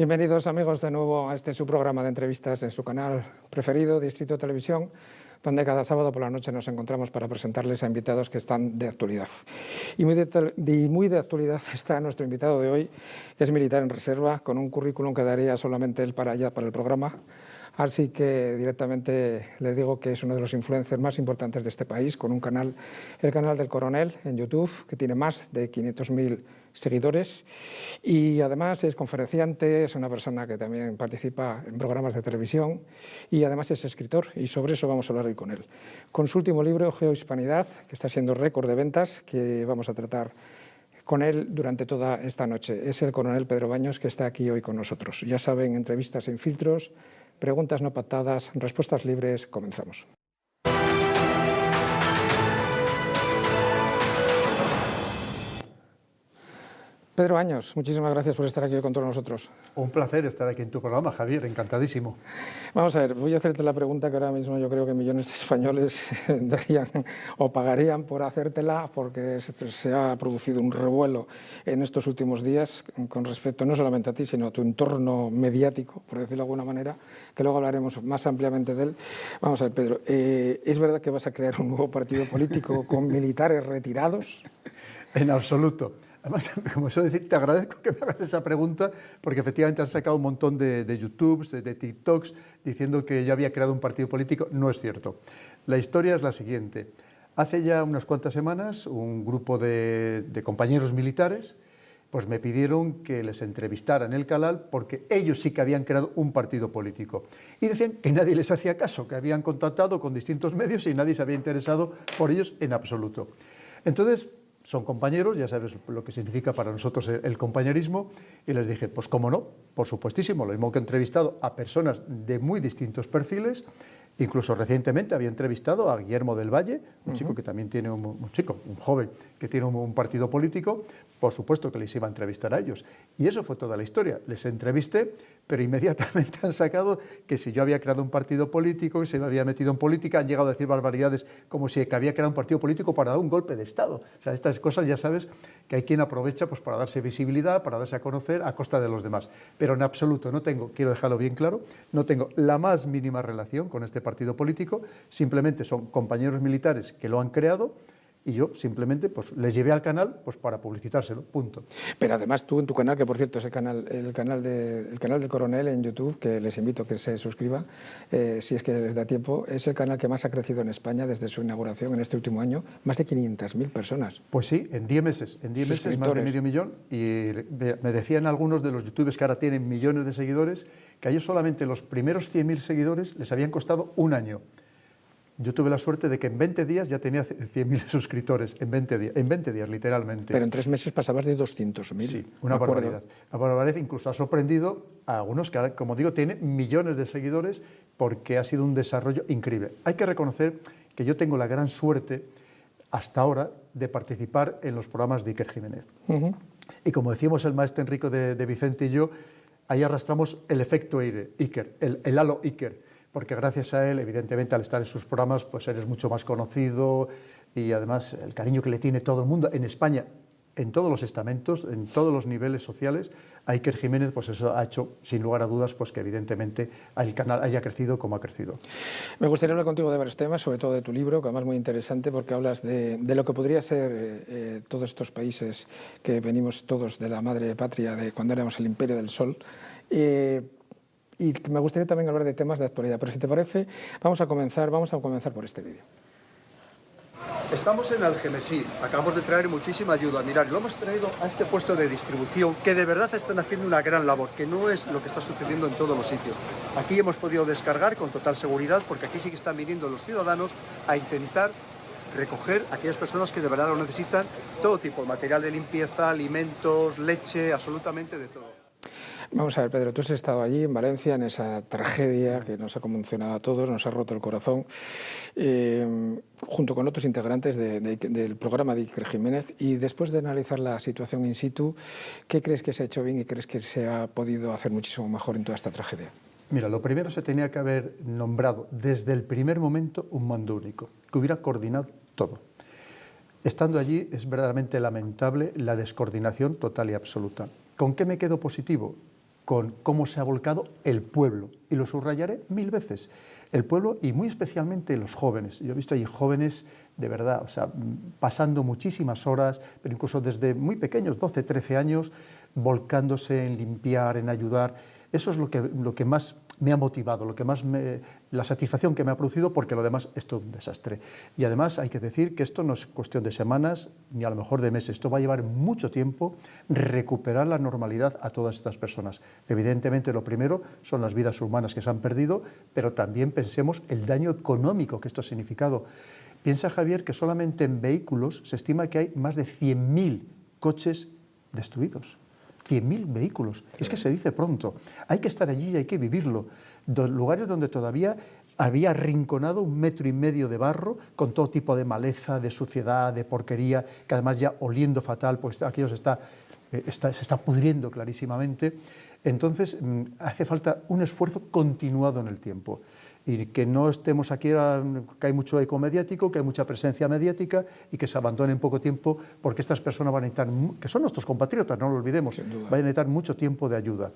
Bienvenidos amigos de nuevo a este su programa de entrevistas en su canal preferido, Distrito Televisión, donde cada sábado por la noche nos encontramos para presentarles a invitados que están de actualidad. Y muy de actualidad está nuestro invitado de hoy, que es militar en reserva, con un currículum que daría solamente él para el programa. Así que directamente le digo que es uno de los influencers más importantes de este país, con un canal, el canal del Coronel en YouTube, que tiene más de 500.000 seguidores, y además es conferenciante, es una persona que también participa en programas de televisión y además es escritor, y sobre eso vamos a hablar hoy con él. Con su último libro, Geohispanidad, que está siendo récord de ventas, que vamos a tratar con él durante toda esta noche. Es el coronel Pedro Baños, que está aquí hoy con nosotros. Ya saben, entrevistas sin filtros, preguntas no pactadas, respuestas libres. Comenzamos. Pedro Baños, muchísimas gracias por estar aquí hoy con todos nosotros. Un placer estar aquí en tu programa, Javier, encantadísimo. Vamos a ver, voy a hacerte la pregunta que ahora mismo yo creo que millones de españoles darían o pagarían por hacértela, porque se ha producido un revuelo en estos últimos días con respecto no solamente a ti, sino a tu entorno mediático, por decirlo de alguna manera, que luego hablaremos más ampliamente de él. Vamos a ver, Pedro, ¿es verdad que vas a crear un nuevo partido político con militares retirados? En absoluto. Además, como suelo decir, te agradezco que me hagas esa pregunta, porque efectivamente han sacado un montón de YouTubes, de TikToks, diciendo que yo había creado un partido político. No es cierto. La historia es la siguiente. Hace ya unas cuantas semanas, un grupo de compañeros militares pues me pidieron que les entrevistara en el canal, porque ellos sí que habían creado un partido político. Y decían que nadie les hacía caso, que habían contactado con distintos medios y nadie se había interesado por ellos en absoluto. Entonces, son compañeros, ya sabes lo que significa para nosotros el compañerismo, y les dije, pues cómo no, por supuestísimo, lo mismo que he entrevistado a personas de muy distintos perfiles. Incluso recientemente había entrevistado a Guillermo del Valle, un chico que también tiene un joven que tiene un partido político. Por supuesto que les iba a entrevistar a ellos. Y eso fue toda la historia. Les entrevisté, pero inmediatamente han sacado que si yo había creado un partido político, que se me había metido en política, han llegado a decir barbaridades como si había creado un partido político para dar un golpe de Estado. O sea, estas cosas ya sabes que hay quien aprovecha pues, para darse visibilidad, para darse a conocer a costa de los demás. Pero en absoluto no tengo, quiero dejarlo bien claro, no tengo la más mínima relación con este partido político, simplemente son compañeros militares que lo han creado y yo simplemente pues, les llevé al canal pues, para publicitárselo, punto. Pero además tú en tu canal, que por cierto es el canal del Coronel en YouTube, que les invito a que se suscriban, si es que les da tiempo, es el canal que más ha crecido en España desde su inauguración en este último año, más de 500.000 personas. Pues sí, en 10 meses, más de medio millón, y me decían algunos de los youtubers que ahora tienen millones de seguidores, que a ellos solamente los primeros 100.000 seguidores les habían costado un año. Yo tuve la suerte de que en 20 días ya tenía 100.000 suscriptores, en 20 días, literalmente. Pero en 3 meses pasabas de 200.000. Sí, una barbaridad. La barbaridad incluso ha sorprendido a algunos que, ahora, como digo, tienen millones de seguidores, porque ha sido un desarrollo increíble. Hay que reconocer que yo tengo la gran suerte, hasta ahora, de participar en los programas de Iker Jiménez. Y como decíamos el maestro Enrico de Vicente y yo, ahí arrastramos el efecto Iker, el halo Iker. Porque gracias a él, evidentemente, al estar en sus programas, pues eres mucho más conocido, y además el cariño que le tiene todo el mundo en España, en todos los estamentos, en todos los niveles sociales, a Iker Jiménez, pues eso ha hecho, sin lugar a dudas, pues que evidentemente el canal haya crecido como ha crecido. Me gustaría hablar contigo de varios temas, sobre todo de tu libro, que además es muy interesante, porque hablas de lo que podría ser todos estos países que venimos todos de la madre patria, de cuando éramos el Imperio del Sol. Y me gustaría también hablar de temas de actualidad, pero si te parece, vamos a comenzar por este vídeo. Estamos en Algemesí, acabamos de traer muchísima ayuda. Mirad, lo hemos traído a este puesto de distribución, que de verdad están haciendo una gran labor, que no es lo que está sucediendo en todos los sitios. Aquí hemos podido descargar con total seguridad, porque aquí sí que están viniendo los ciudadanos a intentar recoger a aquellas personas que de verdad lo necesitan, todo tipo de material de limpieza, alimentos, leche, absolutamente de todo. Vamos a ver, Pedro, tú has estado allí en Valencia, en esa tragedia que nos ha conmocionado a todos, nos ha roto el corazón, junto con otros integrantes del programa de Iker Jiménez, y después de analizar la situación in situ, ¿qué crees que se ha hecho bien y crees que se ha podido hacer muchísimo mejor en toda esta tragedia? Mira, lo primero, se tenía que haber nombrado desde el primer momento un mando único, que hubiera coordinado todo. Estando allí es verdaderamente lamentable la descoordinación total y absoluta. ¿Con qué me quedo positivo? con cómo se ha volcado el pueblo. Y lo subrayaré 1000 veces. El pueblo y muy especialmente los jóvenes. Yo he visto ahí jóvenes de verdad, o sea, pasando muchísimas horas, pero incluso desde muy pequeños, 12, 13 años, volcándose en limpiar, en ayudar. Eso es lo que más me ha motivado, la satisfacción que me ha producido, porque lo demás es todo un desastre. Y además hay que decir que esto no es cuestión de semanas, ni a lo mejor de meses, esto va a llevar mucho tiempo recuperar la normalidad a todas estas personas. Evidentemente lo primero son las vidas humanas que se han perdido, pero también pensemos el daño económico que esto ha significado. Piensa, Javier, que solamente en vehículos se estima que hay más de 100.000 coches destruidos. 100.000 vehículos. Es que se dice pronto. Hay que estar allí y hay que vivirlo. Lugares donde todavía había arrinconado 1,5 metros de barro con todo tipo de maleza, de suciedad, de porquería, que además ya oliendo fatal, pues aquello se está pudriendo clarísimamente. Entonces hace falta un esfuerzo continuado en el tiempo. Y que no estemos aquí, que hay mucho eco mediático, que hay mucha presencia mediática y que se abandone en poco tiempo, porque estas personas van a necesitar, que son nuestros compatriotas, no lo olvidemos, van a necesitar mucho tiempo de ayuda,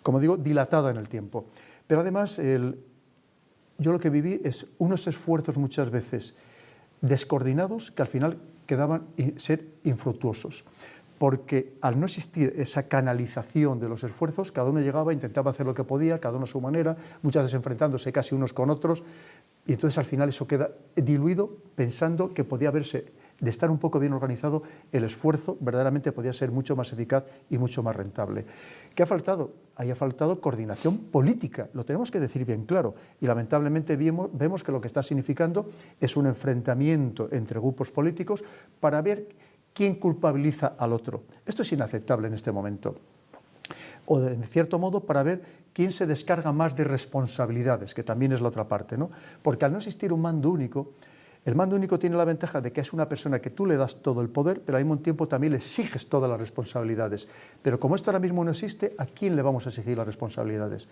como digo, dilatada en el tiempo. Pero además, yo lo que viví es unos esfuerzos muchas veces descoordinados que al final quedaban ser infructuosos. Porque al no existir esa canalización de los esfuerzos, cada uno llegaba, intentaba hacer lo que podía, cada uno a su manera, muchas veces enfrentándose casi unos con otros, y entonces al final eso queda diluido, pensando que podía haberse, de estar un poco bien organizado, el esfuerzo verdaderamente podía ser mucho más eficaz y mucho más rentable. ¿Qué ha faltado? Ahí ha faltado coordinación política, lo tenemos que decir bien claro, y lamentablemente vemos que lo que está significando es un enfrentamiento entre grupos políticos para ver quién culpabiliza al otro. Esto es inaceptable en este momento. O, de cierto modo, para ver quién se descarga más de responsabilidades, que también es la otra parte, ¿no? Porque al no existir un mando único, el mando único tiene la ventaja de que es una persona que tú le das todo el poder, pero al mismo tiempo también le exiges todas las responsabilidades. Pero como esto ahora mismo no existe, ¿a quién le vamos a exigir las responsabilidades?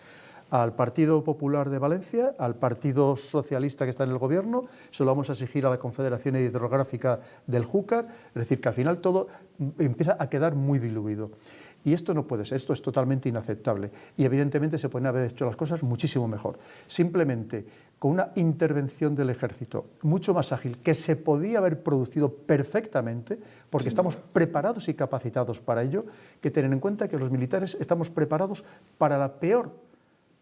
¿Al Partido Popular de Valencia? ¿Al Partido Socialista que está en el gobierno? ¿Se lo vamos a exigir a la Confederación Hidrográfica del Júcar? Es decir, que al final todo empieza a quedar muy diluido. Y esto no puede ser, esto es totalmente inaceptable. Y evidentemente se pueden haber hecho las cosas muchísimo mejor. Simplemente con una intervención del ejército mucho más ágil, que se podía haber producido perfectamente, porque estamos preparados y capacitados para ello, que tener en cuenta que los militares estamos preparados para la peor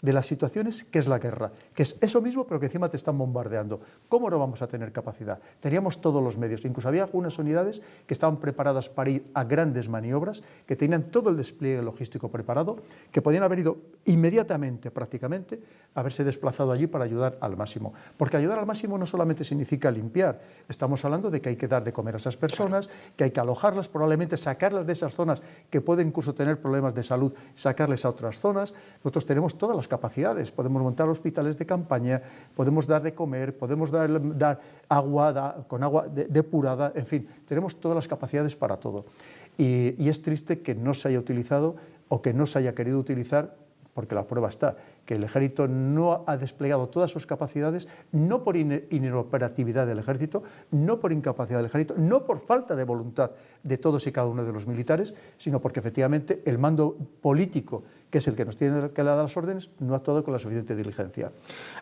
de las situaciones, que es la guerra, que es eso mismo, pero que encima te están bombardeando. ¿Cómo no vamos a tener capacidad? Teníamos todos los medios, incluso había algunas unidades que estaban preparadas para ir a grandes maniobras, que tenían todo el despliegue logístico preparado, que podían haber ido inmediatamente, prácticamente, a haberse desplazado allí para ayudar al máximo. Porque ayudar al máximo no solamente significa limpiar, estamos hablando de que hay que dar de comer a esas personas, que hay que alojarlas, probablemente sacarlas de esas zonas que pueden incluso tener problemas de salud, sacarles a otras zonas. Nosotros tenemos todas las capacidades, podemos montar hospitales de campaña, podemos dar de comer, podemos dar agua con agua depurada, en fin, tenemos todas las capacidades para todo. Y es triste que no se haya utilizado o que no se haya querido utilizar, porque la prueba está, que el ejército no ha desplegado todas sus capacidades, no por inoperatividad del ejército, no por incapacidad del ejército, no por falta de voluntad de todos y cada uno de los militares, sino porque efectivamente el mando político, que es el que nos tiene que dar las órdenes, no ha actuado con la suficiente diligencia.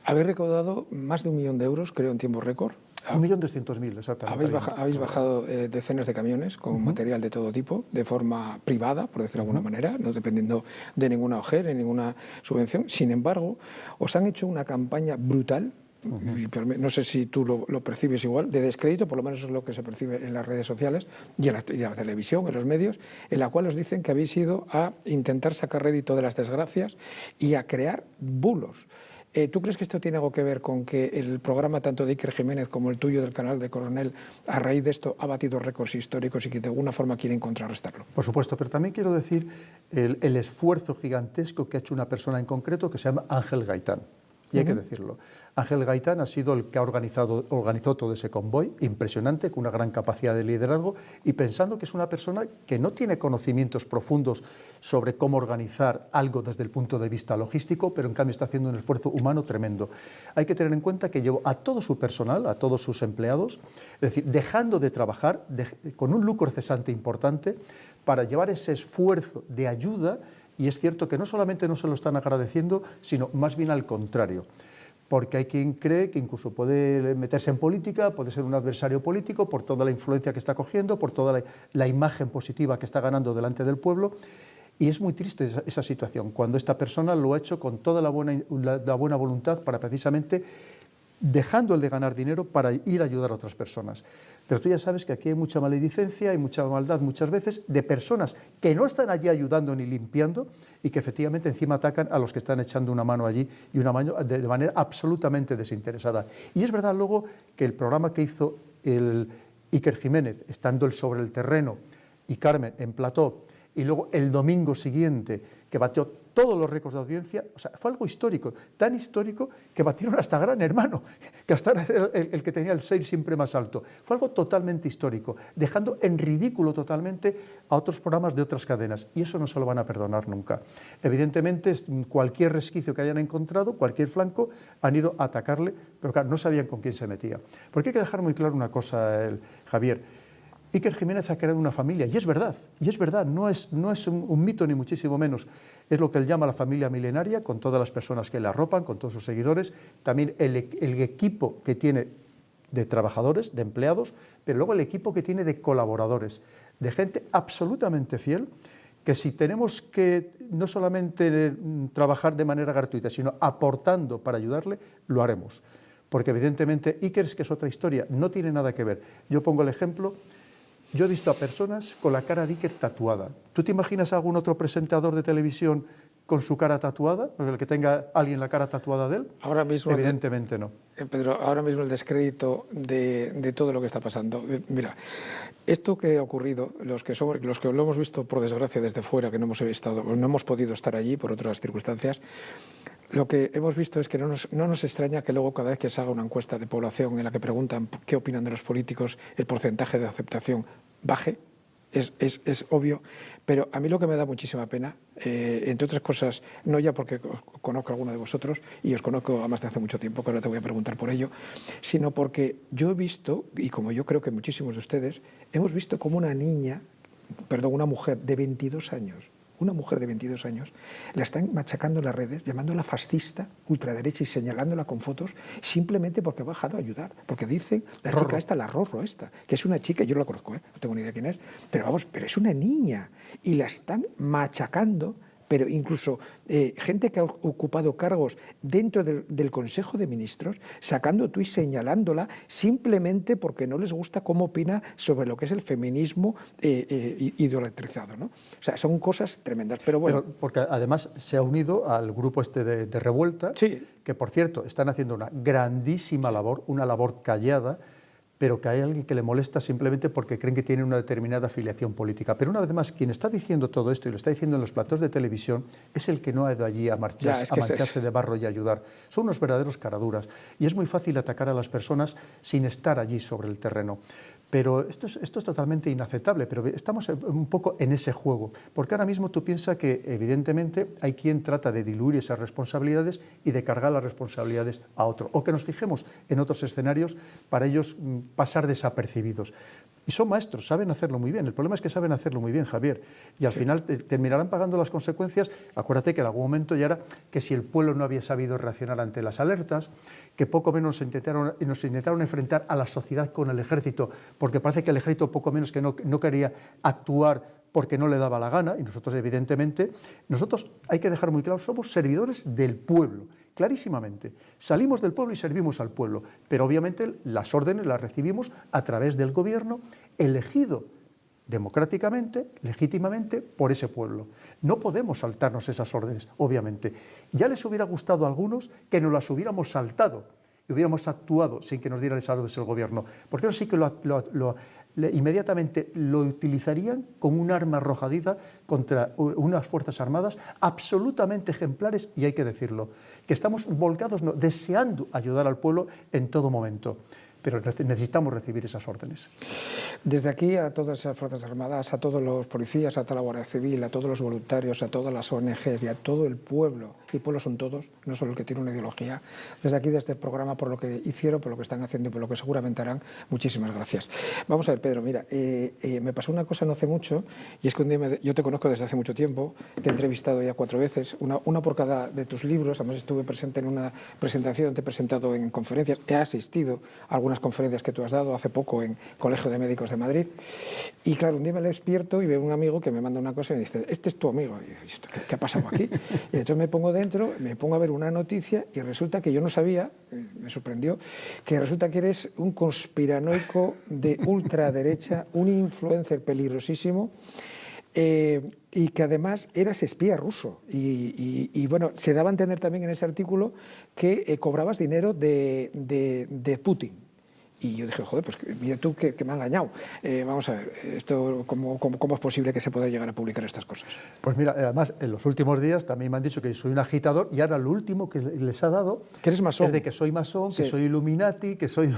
Habéis recaudado más de 1 millón de euros, creo, en tiempo récord. 1.200.000, exactamente. Habéis bajado decenas de camiones con material de todo tipo, de forma privada, por decirlo de alguna manera, no dependiendo de ninguna ONG, ni ninguna subvención. Sin embargo, os han hecho una campaña brutal, y no sé si tú lo percibes igual, de descrédito, por lo menos es lo que se percibe en las redes sociales y en la televisión, en los medios, en la cual os dicen que habéis ido a intentar sacar rédito de las desgracias y a crear bulos. ¿Tú crees que esto tiene algo que ver con que el programa tanto de Iker Jiménez como el tuyo del canal de Coronel, a raíz de esto, ha batido récords históricos y que de alguna forma quieren contrarrestarlo? Por supuesto, pero también quiero decir el esfuerzo gigantesco que ha hecho una persona en concreto que se llama Ángel Gaitán. Y hay que decirlo. Ángel Gaitán ha sido el que organizó todo ese convoy, impresionante, con una gran capacidad de liderazgo, y pensando que es una persona que no tiene conocimientos profundos sobre cómo organizar algo desde el punto de vista logístico, pero en cambio está haciendo un esfuerzo humano tremendo. Hay que tener en cuenta que llevó a todo su personal, a todos sus empleados, es decir, dejando de trabajar con un lucro cesante importante para llevar ese esfuerzo de ayuda Y es cierto que no solamente no se lo están agradeciendo, sino más bien al contrario. Porque hay quien cree que incluso puede meterse en política, puede ser un adversario político por toda la influencia que está cogiendo, por toda la imagen positiva que está ganando delante del pueblo. Y es muy triste esa situación, cuando esta persona lo ha hecho con toda la buena voluntad para precisamente dejando el de ganar dinero para ir a ayudar a otras personas. Pero tú ya sabes que aquí hay mucha maledicencia, hay mucha maldad muchas veces de personas que no están allí ayudando ni limpiando y que efectivamente encima atacan a los que están echando una mano allí y una mano de manera absolutamente desinteresada. Y es verdad luego que el programa que hizo el Iker Jiménez, estando él sobre el terreno y Carmen en plató, y luego el domingo siguiente, que batió todos los récords de audiencia, o sea, fue algo histórico, tan histórico que batieron hasta Gran Hermano, que hasta era el que tenía el 6 siempre más alto. Fue algo totalmente histórico, dejando en ridículo totalmente a otros programas de otras cadenas, y eso no se lo van a perdonar nunca. Evidentemente, cualquier resquicio que hayan encontrado, cualquier flanco, han ido a atacarle, pero claro, no sabían con quién se metía. Porque hay que dejar muy claro una cosa, Javier. Iker Jiménez ha creado una familia, y es verdad, no es un mito ni muchísimo menos, es lo que él llama la familia milenaria, con todas las personas que le arropan, con todos sus seguidores, también el equipo que tiene de trabajadores, de empleados, pero luego el equipo que tiene de colaboradores, de gente absolutamente fiel, que si tenemos que no solamente trabajar de manera gratuita, sino aportando para ayudarle, lo haremos. Porque evidentemente Iker es que es otra historia, no tiene nada que ver. Yo pongo el ejemplo. Yo he visto a personas con la cara de Iker tatuada. ¿Tú te imaginas a algún otro presentador de televisión con su cara tatuada? ¿El que tenga alguien la cara tatuada de él? Ahora mismo, evidentemente no. Pedro, ahora mismo el descrédito de todo lo que está pasando. Mira, esto que ha ocurrido, los que lo hemos visto por desgracia desde fuera, que no hemos podido estar allí por otras circunstancias, lo que hemos visto es que no nos extraña que luego cada vez que se haga una encuesta de población en la que preguntan qué opinan de los políticos, el porcentaje de aceptación baje. Es obvio, pero a mí lo que me da muchísima pena, entre otras cosas, no ya porque os conozco a alguno de vosotros, y os conozco además de hace mucho tiempo, que ahora te voy a preguntar por ello, sino porque yo he visto, y como yo creo que muchísimos de ustedes, hemos visto como una mujer de 22 años, la están machacando en las redes, llamándola fascista, ultraderecha y señalándola con fotos, simplemente porque ha bajado a ayudar. Porque dicen, chica esta, la Rorro esta, que es una chica, yo no la conozco, no tengo ni idea quién es, pero es una niña, y la están machacando. Pero incluso gente que ha ocupado cargos dentro del Consejo de Ministros, sacando tuits señalándola simplemente porque no les gusta cómo opina sobre lo que es el feminismo idolatrizado, ¿no? O sea, son cosas tremendas, pero bueno. Porque además se ha unido al grupo este de Revuelta, sí, que por cierto están haciendo una grandísima labor, una labor callada, pero que hay alguien que le molesta simplemente porque creen que tiene una determinada afiliación política. Pero una vez más, quien está diciendo todo esto, y lo está diciendo en los platós de televisión, es el que no ha ido allí a mancharse de barro y ayudar. Son unos verdaderos caraduras. Y es muy fácil atacar a las personas sin estar allí sobre el terreno. Pero esto es totalmente inaceptable, pero estamos un poco en ese juego, porque ahora mismo tú piensas que evidentemente hay quien trata de diluir esas responsabilidades y de cargar las responsabilidades a otro, o que nos fijemos en otros escenarios para ellos pasar desapercibidos. Y son maestros, saben hacerlo muy bien. El problema es que saben hacerlo muy bien, Javier, y al final terminarán pagando las consecuencias. Acuérdate que en algún momento ya era que si el pueblo no había sabido reaccionar ante las alertas, que poco menos nos intentaron enfrentar a la sociedad con el ejército, porque parece que el ejército poco menos que no quería actuar porque no le daba la gana, y nosotros evidentemente, hay que dejar muy claro, somos servidores del pueblo, clarísimamente. Salimos del pueblo y servimos al pueblo, pero obviamente las órdenes las recibimos a través del gobierno elegido democráticamente, legítimamente, por ese pueblo. No podemos saltarnos esas órdenes, obviamente. Ya les hubiera gustado a algunos que nos las hubiéramos saltado y hubiéramos actuado sin que nos diera esas órdenes el gobierno, porque eso sí que inmediatamente lo utilizarían como un arma arrojadiza contra unas Fuerzas Armadas absolutamente ejemplares, y hay que decirlo, que estamos volcados, deseando ayudar al pueblo en todo momento. pero necesitamos recibir esas órdenes. Desde aquí a todas esas Fuerzas Armadas, a todos los policías, a toda la Guardia Civil, a todos los voluntarios, a todas las ONGs y a todo el pueblo, y pueblos son todos, no solo el que tiene una ideología, desde aquí, de este programa, por lo que hicieron, por lo que están haciendo y por lo que seguramente harán, muchísimas gracias. Vamos a ver, Pedro, mira, me pasó una cosa no hace mucho, y es que un día yo te conozco desde hace mucho tiempo, te he entrevistado ya 4 veces, una por cada de tus libros, además estuve presente en una presentación, te he presentado en conferencias, he asistido a algunas conferencias que tú has dado hace poco en Colegio de Médicos de Madrid, y claro, un día me despierto y veo un amigo que me manda una cosa y me dice, este es tu amigo, y yo, ¿qué ha pasado aquí? Y entonces me pongo dentro, me pongo a ver una noticia y resulta que yo no sabía, me sorprendió, que resulta que eres un conspiranoico de ultraderecha, un influencer peligrosísimo, y que además eras espía ruso. Y bueno, se daba a entender también en ese artículo que cobrabas dinero de Putin. Y yo dije, joder, pues mira tú que me ha engañado. Vamos a ver, esto, ¿cómo es posible que se pueda llegar a publicar estas cosas? Pues mira, además, en los últimos días también me han dicho que soy un agitador, y ahora lo último que les ha dado que eres masón. Es de que soy masón, Sí. que soy Illuminati, que soy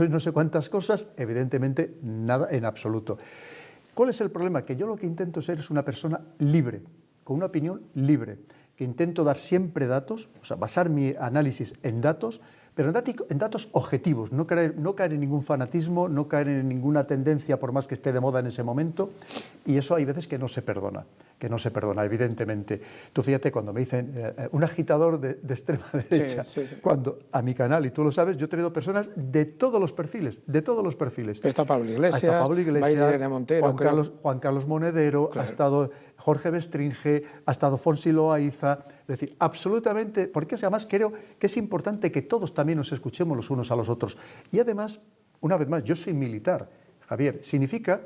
no sé cuántas cosas. Evidentemente, nada en absoluto. ¿Cuál es el problema? Que yo lo que intento ser es una persona libre, con una opinión libre, que intento dar siempre datos, o sea, basar mi análisis en datos, pero en datos objetivos, no caer en ningún fanatismo, no caer en ninguna tendencia por más que esté de moda en ese momento, y eso hay veces que no se perdona, evidentemente. Tú fíjate, cuando me dicen un agitador de extrema derecha, sí. cuando a mi canal, y tú lo sabes, yo he traído personas de todos los perfiles. Está Pablo Iglesias, va Irene Montero, Juan Carlos Monedero, claro. Ha estado Jorge Bestringe, ha estado Fonsi Loaiza, es decir, absolutamente, porque además creo que es importante que todos también nos escuchemos los unos a los otros. Y además, una vez más, yo soy militar, Javier, significa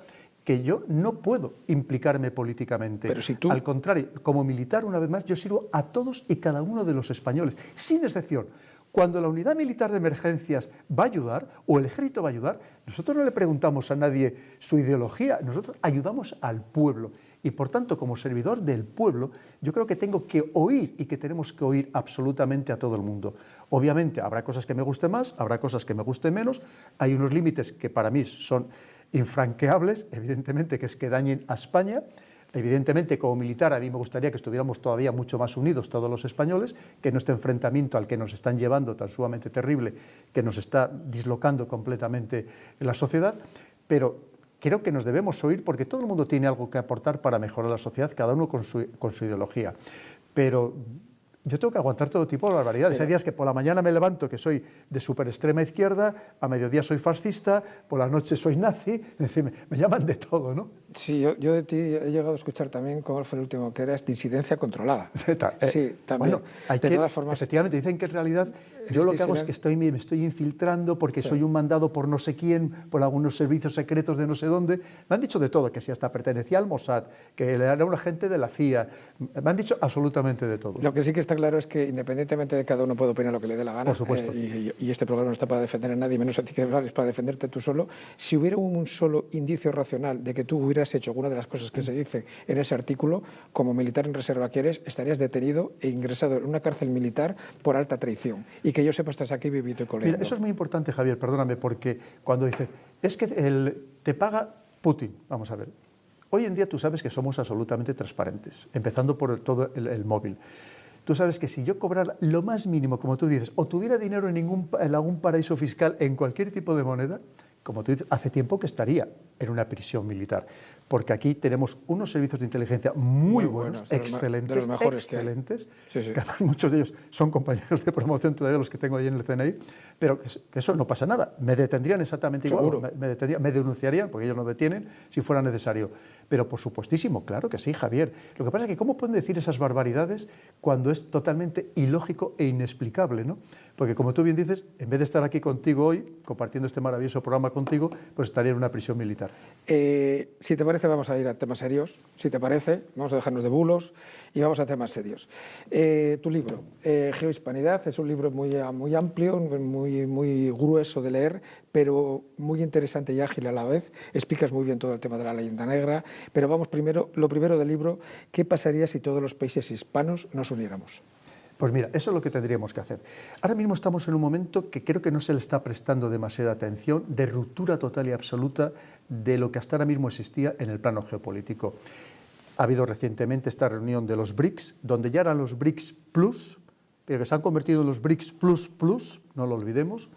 que yo no puedo implicarme políticamente. Pero si tú... Al contrario, como militar, una vez más, yo sirvo a todos y cada uno de los españoles, sin excepción. Cuando la unidad militar de emergencias va a ayudar, o el ejército va a ayudar, nosotros no le preguntamos a nadie su ideología, nosotros ayudamos al pueblo. Y por tanto, como servidor del pueblo, yo creo que tengo que oír y que tenemos que oír absolutamente a todo el mundo. Obviamente, habrá cosas que me gusten más, habrá cosas que me gusten menos, hay unos límites que para mí son infranqueables, evidentemente, que es que dañen a España. Evidentemente, como militar, a mí me gustaría que estuviéramos todavía mucho más unidos todos los españoles, que no este enfrentamiento al que nos están llevando tan sumamente terrible, que nos está dislocando completamente en la sociedad, pero creo que nos debemos oír porque todo el mundo tiene algo que aportar para mejorar la sociedad, cada uno con su ideología. Pero yo tengo que aguantar todo tipo de barbaridades. Hay días que por la mañana me levanto que soy de súper extrema izquierda, a mediodía soy fascista, por la noche soy nazi, es decir, me llaman de todo, ¿no? Sí, yo de ti he llegado a escuchar también, ¿cómo fue el último? Que eras disidencia controlada. Sí, también. Bueno, de todas formas, efectivamente, dicen que en realidad yo lo que hago es que me estoy infiltrando porque soy un mandado por no sé quién, por algunos servicios secretos de no sé dónde. Me han dicho de todo, que si hasta pertenecía al Mossad, que era un agente de la CIA. Me han dicho absolutamente de todo. Lo que sí que está claro es que independientemente de cada uno puede opinar lo que le dé la gana. Por supuesto. Y este programa no está para defender a nadie, menos a ti que hablar, es para defenderte tú solo. Si hubiera un solo indicio racional de que tú hubieras hecho alguna de las cosas que se dice en ese artículo, como militar en reserva que eres, estarías detenido e ingresado en una cárcel militar por alta traición. Y que yo sepa, estás aquí vivito y coleando. Mira, eso es muy importante, Javier, perdóname, porque cuando dices, es que te paga Putin, vamos a ver, hoy en día tú sabes que somos absolutamente transparentes, empezando por todo el móvil. Tú sabes que si yo cobrara lo más mínimo, como tú dices, o tuviera dinero en algún paraíso fiscal, en cualquier tipo de moneda, como tú dices, hace tiempo que estaría en una prisión militar. Porque aquí tenemos unos servicios de inteligencia muy buenos, excelentes, de los mejores excelentes, que además muchos de ellos son compañeros de promoción todavía los que tengo ahí en el CNI, pero que eso no pasa nada. Me detendrían exactamente igual, me denunciarían, porque ellos no detienen, si fuera necesario. Pero por supuestísimo, claro que sí, Javier. Lo que pasa es que ¿cómo pueden decir esas barbaridades cuando es totalmente ilógico e inexplicable, ¿no? Porque como tú bien dices, en vez de estar aquí contigo hoy, compartiendo este maravilloso programa contigo, pues estaría en una prisión militar. Si te parece, vamos a ir a temas serios. Si te parece, vamos a dejarnos de bulos y vamos a temas serios. Tu libro, Geohispanidad, es un libro muy amplio, muy grueso de leer, pero muy interesante y ágil a la vez. Explicas muy bien todo el tema de la leyenda negra, pero vamos lo primero del libro, ¿qué pasaría si todos los países hispanos nos uniéramos? Pues mira, eso es lo que tendríamos que hacer. Ahora mismo estamos en un momento que creo que no se le está prestando demasiada atención, de ruptura total y absoluta de lo que hasta ahora mismo existía en el plano geopolítico. Ha habido recientemente esta reunión de los BRICS, donde ya eran los BRICS Plus, pero que se han convertido en los BRICS Plus Plus, no lo olvidemos,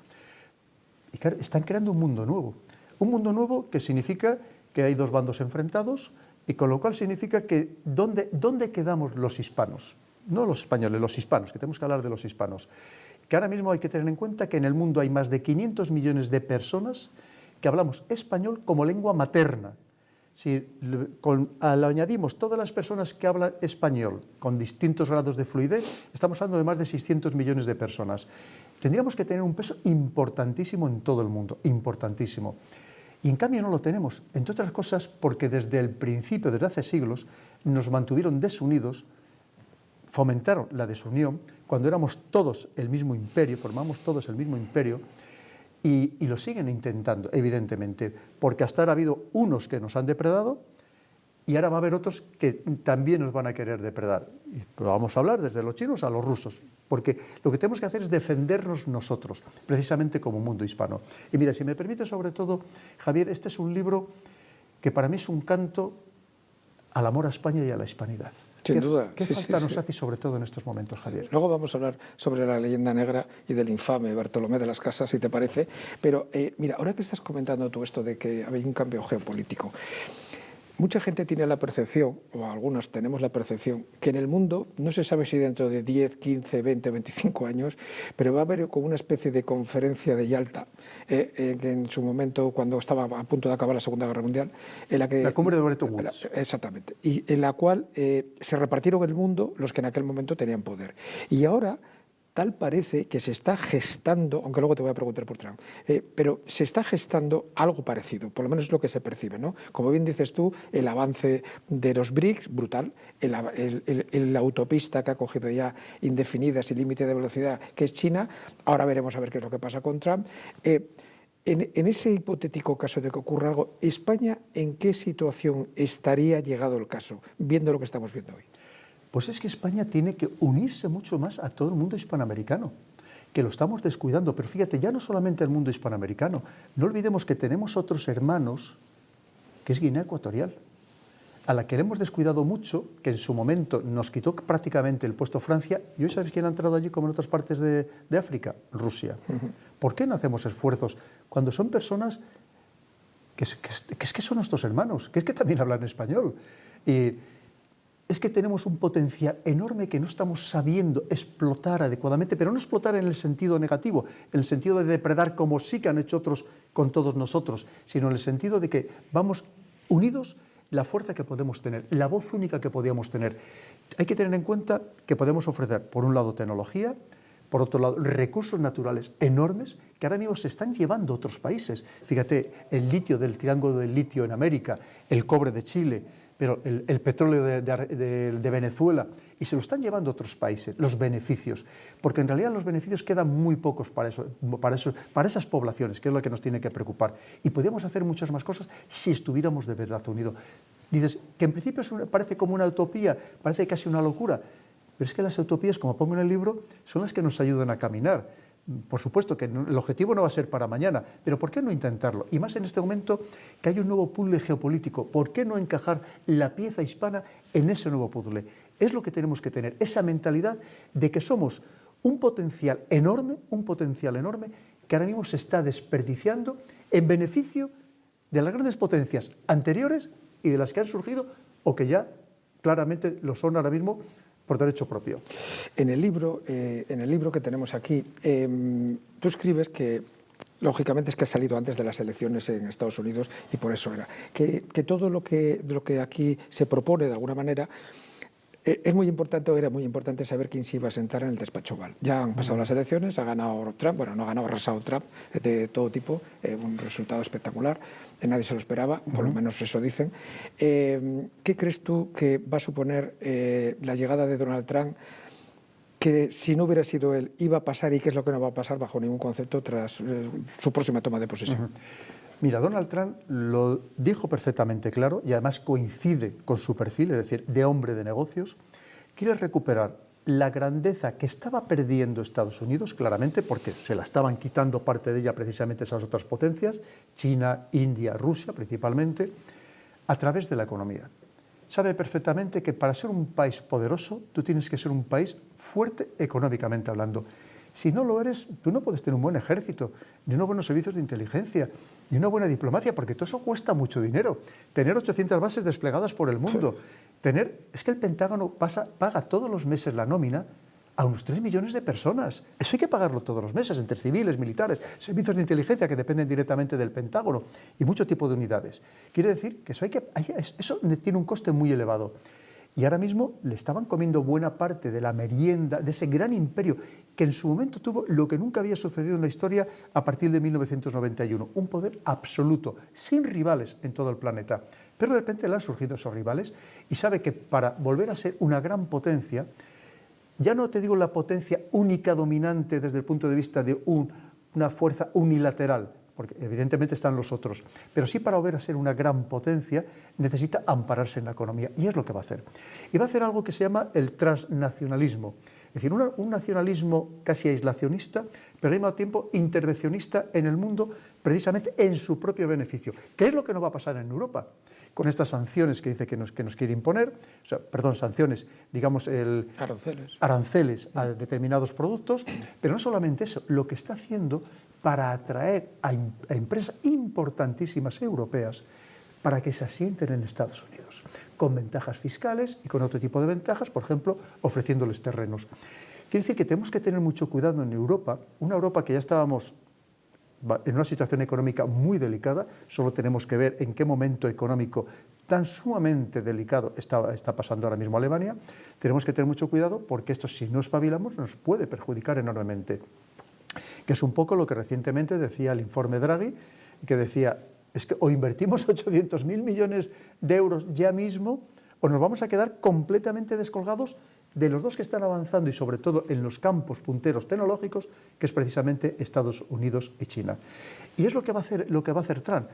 y claro, están creando un mundo nuevo. Un mundo nuevo que significa que hay dos bandos enfrentados, y con lo cual significa que ¿dónde quedamos los hispanos? No los españoles, los hispanos, que tenemos que hablar de los hispanos. Que ahora mismo hay que tener en cuenta que en el mundo hay más de 500 millones de personas que hablamos español como lengua materna. Si le añadimos todas las personas que hablan español con distintos grados de fluidez, estamos hablando de más de 600 millones de personas. Tendríamos que tener un peso importantísimo en todo el mundo, importantísimo. Y en cambio no lo tenemos, entre otras cosas porque desde el principio, desde hace siglos, nos mantuvieron desunidos, fomentaron la desunión, cuando éramos todos el mismo imperio, formamos todos el mismo imperio, y lo siguen intentando, evidentemente, porque hasta ahora ha habido unos que nos han depredado y ahora va a haber otros que también nos van a querer depredar. Pero vamos a hablar desde los chinos a los rusos, porque lo que tenemos que hacer es defendernos nosotros, precisamente como mundo hispano. Y mira, si me permite, sobre todo, Javier, este es un libro que para mí es un canto al amor a España y a la hispanidad. Sin duda. ¿Qué falta nos hace, sobre todo en estos momentos, Javier? Luego vamos a hablar sobre la leyenda negra y del infame Bartolomé de las Casas, si te parece. Pero mira, ahora que estás comentando tú esto de que hay un cambio geopolítico, mucha gente tiene la percepción, o algunos tenemos la percepción, que en el mundo, no se sabe si dentro de 10, 15, 20, 25 años, pero va a haber como una especie de conferencia de Yalta, que en su momento, cuando estaba a punto de acabar la Segunda Guerra Mundial, en la que... La cumbre de Bretton Woods. Exactamente. Y en la cual se repartieron el mundo los que en aquel momento tenían poder. Y ahora tal parece que se está gestando, aunque luego te voy a preguntar por Trump, pero se está gestando algo parecido, por lo menos es lo que se percibe, ¿no? Como bien dices tú, el avance de los BRICS, brutal, la autopista que ha cogido ya indefinidas y límite de velocidad, que es China, ahora veremos a ver qué es lo que pasa con Trump. En ese hipotético caso de que ocurra algo, ¿España en qué situación estaría llegado el caso, viendo lo que estamos viendo hoy? Pues es que España tiene que unirse mucho más a todo el mundo hispanoamericano, que lo estamos descuidando. Pero fíjate, ya no solamente el mundo hispanoamericano, no olvidemos que tenemos otros hermanos, que es Guinea Ecuatorial, a la que le hemos descuidado mucho, que en su momento nos quitó prácticamente el puesto Francia, y hoy ¿sabes quién ha entrado allí como en otras partes de África? Rusia. ¿Por qué no hacemos esfuerzos cuando son personas que son nuestros hermanos, que es que también hablan español? Y es que tenemos un potencial enorme que no estamos sabiendo explotar adecuadamente, pero no explotar en el sentido negativo, en el sentido de depredar como sí que han hecho otros con todos nosotros, sino en el sentido de que vamos unidos la fuerza que podemos tener, la voz única que podíamos tener. Hay que tener en cuenta que podemos ofrecer, por un lado, tecnología, por otro lado, recursos naturales enormes que ahora mismo se están llevando a otros países. Fíjate, el litio del Triángulo del Litio en América, el cobre de Chile, pero el petróleo de Venezuela, y se lo están llevando a otros países, los beneficios, porque en realidad los beneficios quedan muy pocos para esas poblaciones, que es lo que nos tiene que preocupar. Y podríamos hacer muchas más cosas si estuviéramos de verdad unidos. Dices que en principio parece como una utopía, parece casi una locura, pero es que las utopías, como pongo en el libro, son las que nos ayudan a caminar. Por supuesto que el objetivo no va a ser para mañana, pero ¿por qué no intentarlo? Y más en este momento que hay un nuevo puzzle geopolítico, ¿por qué no encajar la pieza hispana en ese nuevo puzzle? Es lo que tenemos que tener, esa mentalidad de que somos un potencial enorme que ahora mismo se está desperdiciando en beneficio de las grandes potencias anteriores y de las que han surgido o que ya claramente lo son ahora mismo por derecho propio. En el libro que tenemos aquí, tú escribes que, lógicamente, es que ha salido antes de las elecciones en Estados Unidos y por eso era, que todo lo que aquí se propone, de alguna manera, es muy importante, o era muy importante saber quién se iba a sentar en el despacho Oval. Ya han pasado las elecciones, ha ganado Trump, bueno, no ha ganado, ha arrasado Trump de todo tipo, un resultado espectacular, nadie se lo esperaba, por lo menos eso dicen. ¿Qué crees tú que va a suponer la llegada de Donald Trump, que si no hubiera sido él iba a pasar, y qué es lo que no va a pasar bajo ningún concepto tras su próxima toma de posesión? Mira, Donald Trump lo dijo perfectamente claro y además coincide con su perfil, es decir, de hombre de negocios. Quiere recuperar la grandeza que estaba perdiendo Estados Unidos, claramente, porque se la estaban quitando parte de ella precisamente esas otras potencias, China, India, Rusia principalmente, a través de la economía. Sabe perfectamente que para ser un país poderoso, tú tienes que ser un país fuerte económicamente hablando. Si no lo eres, tú no puedes tener un buen ejército, ni unos buenos servicios de inteligencia, ni una buena diplomacia, porque todo eso cuesta mucho dinero. Tener 800 bases desplegadas por el mundo, es que el Pentágono paga todos los meses la nómina a unos 3 millones de personas. Eso hay que pagarlo todos los meses, entre civiles, militares, servicios de inteligencia que dependen directamente del Pentágono y mucho tipo de unidades. Quiere decir que eso tiene un coste muy elevado. Y ahora mismo le estaban comiendo buena parte de la merienda de ese gran imperio que en su momento tuvo lo que nunca había sucedido en la historia a partir de 1991, un poder absoluto, sin rivales en todo el planeta. Pero de repente le han surgido esos rivales y sabe que para volver a ser una gran potencia, ya no te digo la potencia única dominante desde el punto de vista de una fuerza unilateral, porque evidentemente están los otros, pero sí para volver a ser una gran potencia necesita ampararse en la economía, y es lo que va a hacer. Y va a hacer algo que se llama el transnacionalismo, es decir, un nacionalismo casi aislacionista, pero al mismo tiempo intervencionista en el mundo, precisamente en su propio beneficio. ¿Qué es lo que no va a pasar en Europa? Con estas sanciones que dice que nos quiere imponer, sanciones, digamos, aranceles a determinados productos, pero no solamente eso, lo que está haciendo para atraer a empresas importantísimas europeas para que se asienten en Estados Unidos, con ventajas fiscales y con otro tipo de ventajas, por ejemplo, ofreciéndoles terrenos. Quiere decir que tenemos que tener mucho cuidado en Europa, una Europa que ya estábamos en una situación económica muy delicada, solo tenemos que ver en qué momento económico tan sumamente delicado está pasando ahora mismo Alemania. Tenemos que tener mucho cuidado porque esto, si no espabilamos, nos puede perjudicar enormemente. Que es un poco lo que recientemente decía el informe Draghi, que decía, es que o invertimos 800.000 millones de euros ya mismo, o nos vamos a quedar completamente descolgados de los dos que están avanzando y sobre todo en los campos punteros tecnológicos, que es precisamente Estados Unidos y China. Y es lo que va a hacer Trump.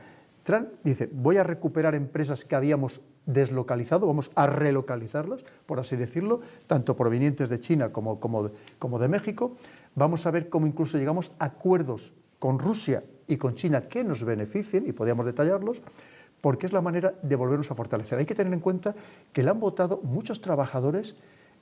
Trump dice, voy a recuperar empresas que habíamos deslocalizado, vamos a relocalizarlas, por así decirlo, tanto provenientes de China como de México. Vamos a ver cómo incluso llegamos a acuerdos con Rusia y con China que nos beneficien, y podríamos detallarlos, porque es la manera de volvernos a fortalecer. Hay que tener en cuenta que le han votado muchos trabajadores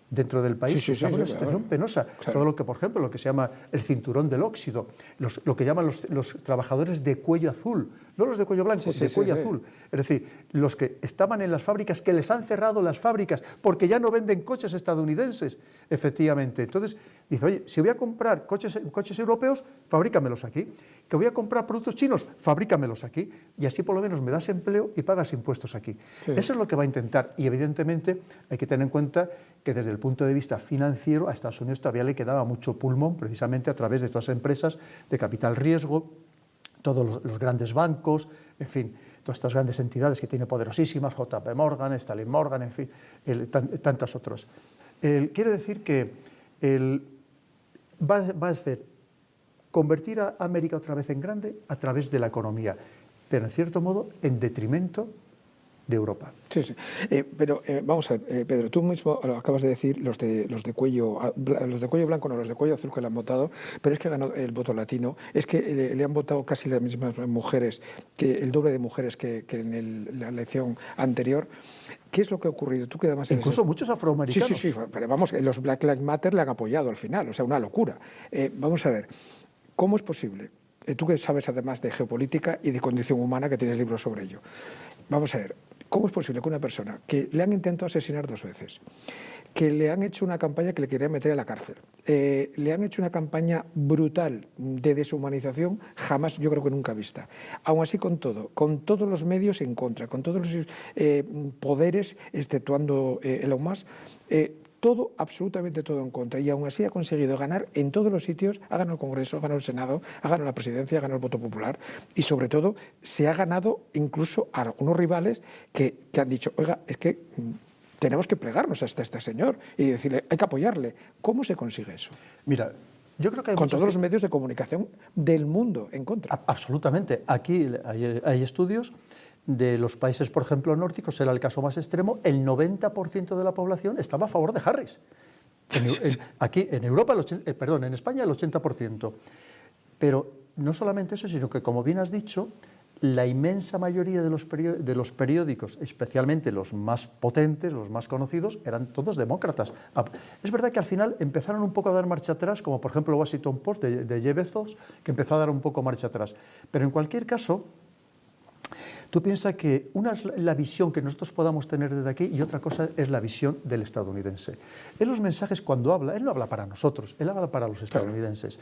dentro del país, estamos en una situación penosa. Claro. Todo lo que, por ejemplo, lo que se llama el cinturón del óxido, lo que llaman los trabajadores de cuello azul, no los de cuello blanco, de cuello azul. Es decir, los que estaban en las fábricas, que les han cerrado las fábricas porque ya no venden coches estadounidenses, efectivamente. Entonces, dice, oye, si voy a comprar coches europeos, fabrícamelos aquí. Que voy a comprar productos chinos, fabrícamelos aquí. Y así por lo menos me das empleo y pagas impuestos aquí. Sí. Eso es lo que va a intentar. Y evidentemente hay que tener en cuenta que desde el punto de vista financiero a Estados Unidos todavía le quedaba mucho pulmón, precisamente a través de todas las empresas de capital riesgo, todos los grandes bancos, en fin, todas estas grandes entidades que tiene poderosísimas, JP Morgan, Stanley Morgan, en fin, tantas otras. Quiere decir que va a ser convertir a América otra vez en grande a través de la economía, pero en cierto modo en detrimento de Europa. Sí, sí. Pero vamos a ver, Pedro, tú mismo lo acabas de decir, los de cuello blanco, no, los de cuello azul que le han votado, pero es que ganó el voto latino, es que le han votado casi las mismas mujeres, el doble de mujeres que en la elección anterior. ¿Qué es lo que ha ocurrido? Tú que además incluso muchos afroamericanos. Sí, pero vamos, los Black Lives Matter le han apoyado al final, o sea, una locura. Vamos a ver, ¿cómo es posible? Tú que sabes además de geopolítica y de condición humana, que tienes libros sobre ello. Vamos a ver, ¿cómo es posible que una persona que le han intentado asesinar 2 veces, que le han hecho una campaña que le querían meter a la cárcel, le han hecho una campaña brutal de deshumanización, jamás, yo creo que nunca vista, aún así con todos los medios en contra, con todos los poderes, exceptuando Elon Musk, todo, absolutamente todo en contra, y aún así ha conseguido ganar en todos los sitios, ha ganado el Congreso, ha ganado el Senado, ha ganado la presidencia, ha ganado el voto popular, y sobre todo se ha ganado incluso a algunos rivales que han dicho, oiga, es que tenemos que plegarnos hasta este señor y decirle, hay que apoyarle. ¿Cómo se consigue eso? Mira, yo creo que hay con todos los medios de comunicación del mundo en contra. Absolutamente. Aquí hay estudios de los países, por ejemplo, nórdicos, era el caso más extremo, el 90% de la población estaba a favor de Harris. Aquí en Europa, en España el 80%. Pero no solamente eso, sino que, como bien has dicho, la inmensa mayoría de los periódicos, especialmente los más potentes, los más conocidos, eran todos demócratas. Es verdad que al final empezaron un poco a dar marcha atrás, como por ejemplo el Washington Post de Jeff Bezos, que empezó a dar un poco marcha atrás. Pero en cualquier caso, tú piensas que una es la visión que nosotros podamos tener desde aquí y otra cosa es la visión del estadounidense. En los mensajes, cuando habla, él no habla para nosotros, él habla para los estadounidenses.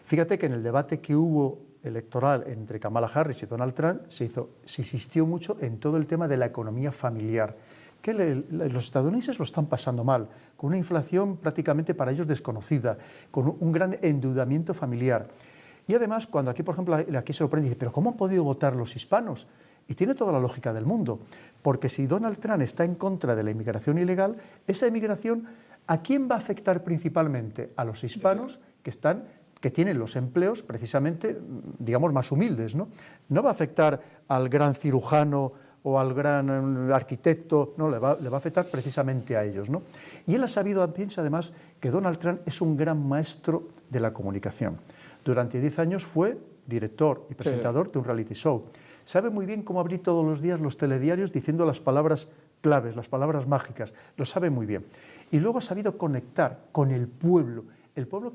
Fíjate que en el debate que hubo electoral entre Kamala Harris y Donald Trump se insistió mucho en todo el tema de la economía familiar, que los estadounidenses lo están pasando mal, con una inflación prácticamente para ellos desconocida, con un gran endeudamiento familiar. Y además, cuando aquí, por ejemplo, aquí se sorprende y dice, ¿pero cómo han podido votar los hispanos? Y tiene toda la lógica del mundo, porque si Donald Trump está en contra de la inmigración ilegal, esa inmigración, ¿a quién va a afectar principalmente? A los hispanos que tienen los empleos precisamente, digamos, más humildes, ¿no? No va a afectar al gran cirujano o al gran arquitecto, no, le va a afectar precisamente a ellos, ¿no? Y él ha sabido, piensa además, que Donald Trump es un gran maestro de la comunicación. Durante 10 años fue director y presentador de un reality show. Sabe muy bien cómo abrir todos los días los telediarios diciendo las palabras claves, las palabras mágicas, lo sabe muy bien. Y luego ha sabido conectar con el pueblo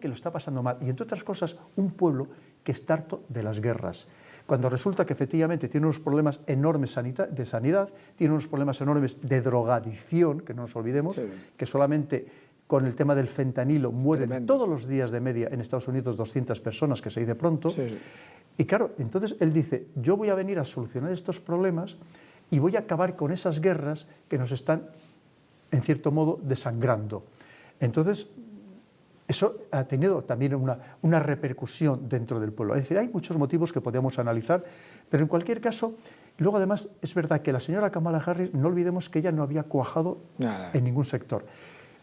que lo está pasando mal, y entre otras cosas, un pueblo que está harto de las guerras. Cuando resulta que efectivamente tiene unos problemas enormes de sanidad, tiene unos problemas enormes de drogadicción, que no nos olvidemos, que solamente con el tema del fentanilo mueren todos los días de media en Estados Unidos 200 personas, que se dice pronto. Y claro, entonces él dice, yo voy a venir a solucionar estos problemas y voy a acabar con esas guerras que nos están, en cierto modo, desangrando. Entonces, eso ha tenido también una repercusión dentro del pueblo. Es decir, hay muchos motivos que podemos analizar, pero en cualquier caso, luego además es verdad que la señora Kamala Harris, no olvidemos que ella no había cuajado en ningún sector.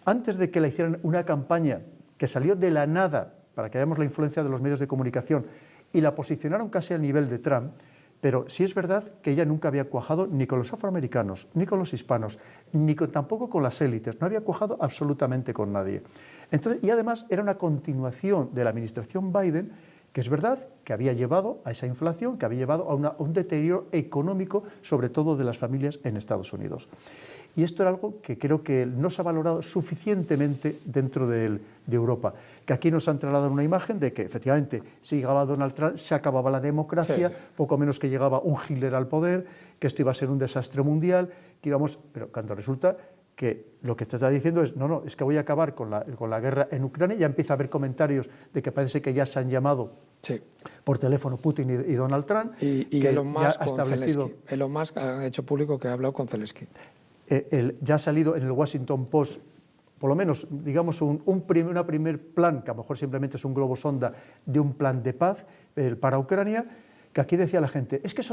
Antes de que le hicieran una campaña que salió de la nada, para que veamos la influencia de los medios de comunicación, y la posicionaron casi al nivel de Trump, pero sí es verdad que ella nunca había cuajado ni con los afroamericanos, ni con los hispanos, tampoco con las élites, no había cuajado absolutamente con nadie. Entonces, y además era una continuación de la administración Biden, que es verdad que había llevado a esa inflación, que había llevado a un deterioro económico, sobre todo de las familias en Estados Unidos. Y esto era algo que creo que no se ha valorado suficientemente dentro de Europa, que aquí nos han trasladado una imagen de que efectivamente si llegaba Donald Trump se acababa la democracia, poco menos que llegaba un Hitler al poder, que esto iba a ser un desastre mundial, que íbamos, pero cuando resulta que lo que te está diciendo es, no, es que voy a acabar con la guerra en Ucrania, ya empieza a haber comentarios de que parece que ya se han llamado por teléfono Putin y Donald Trump, y que Elon Musk ya ha establecido... Zelensky. Elon Musk ha hecho público que ha hablado con Zelensky. Ya ha salido en el Washington Post, por lo menos, digamos, un primer plan, que a lo mejor simplemente es un globo sonda, de un plan de paz para Ucrania, que aquí decía la gente, es que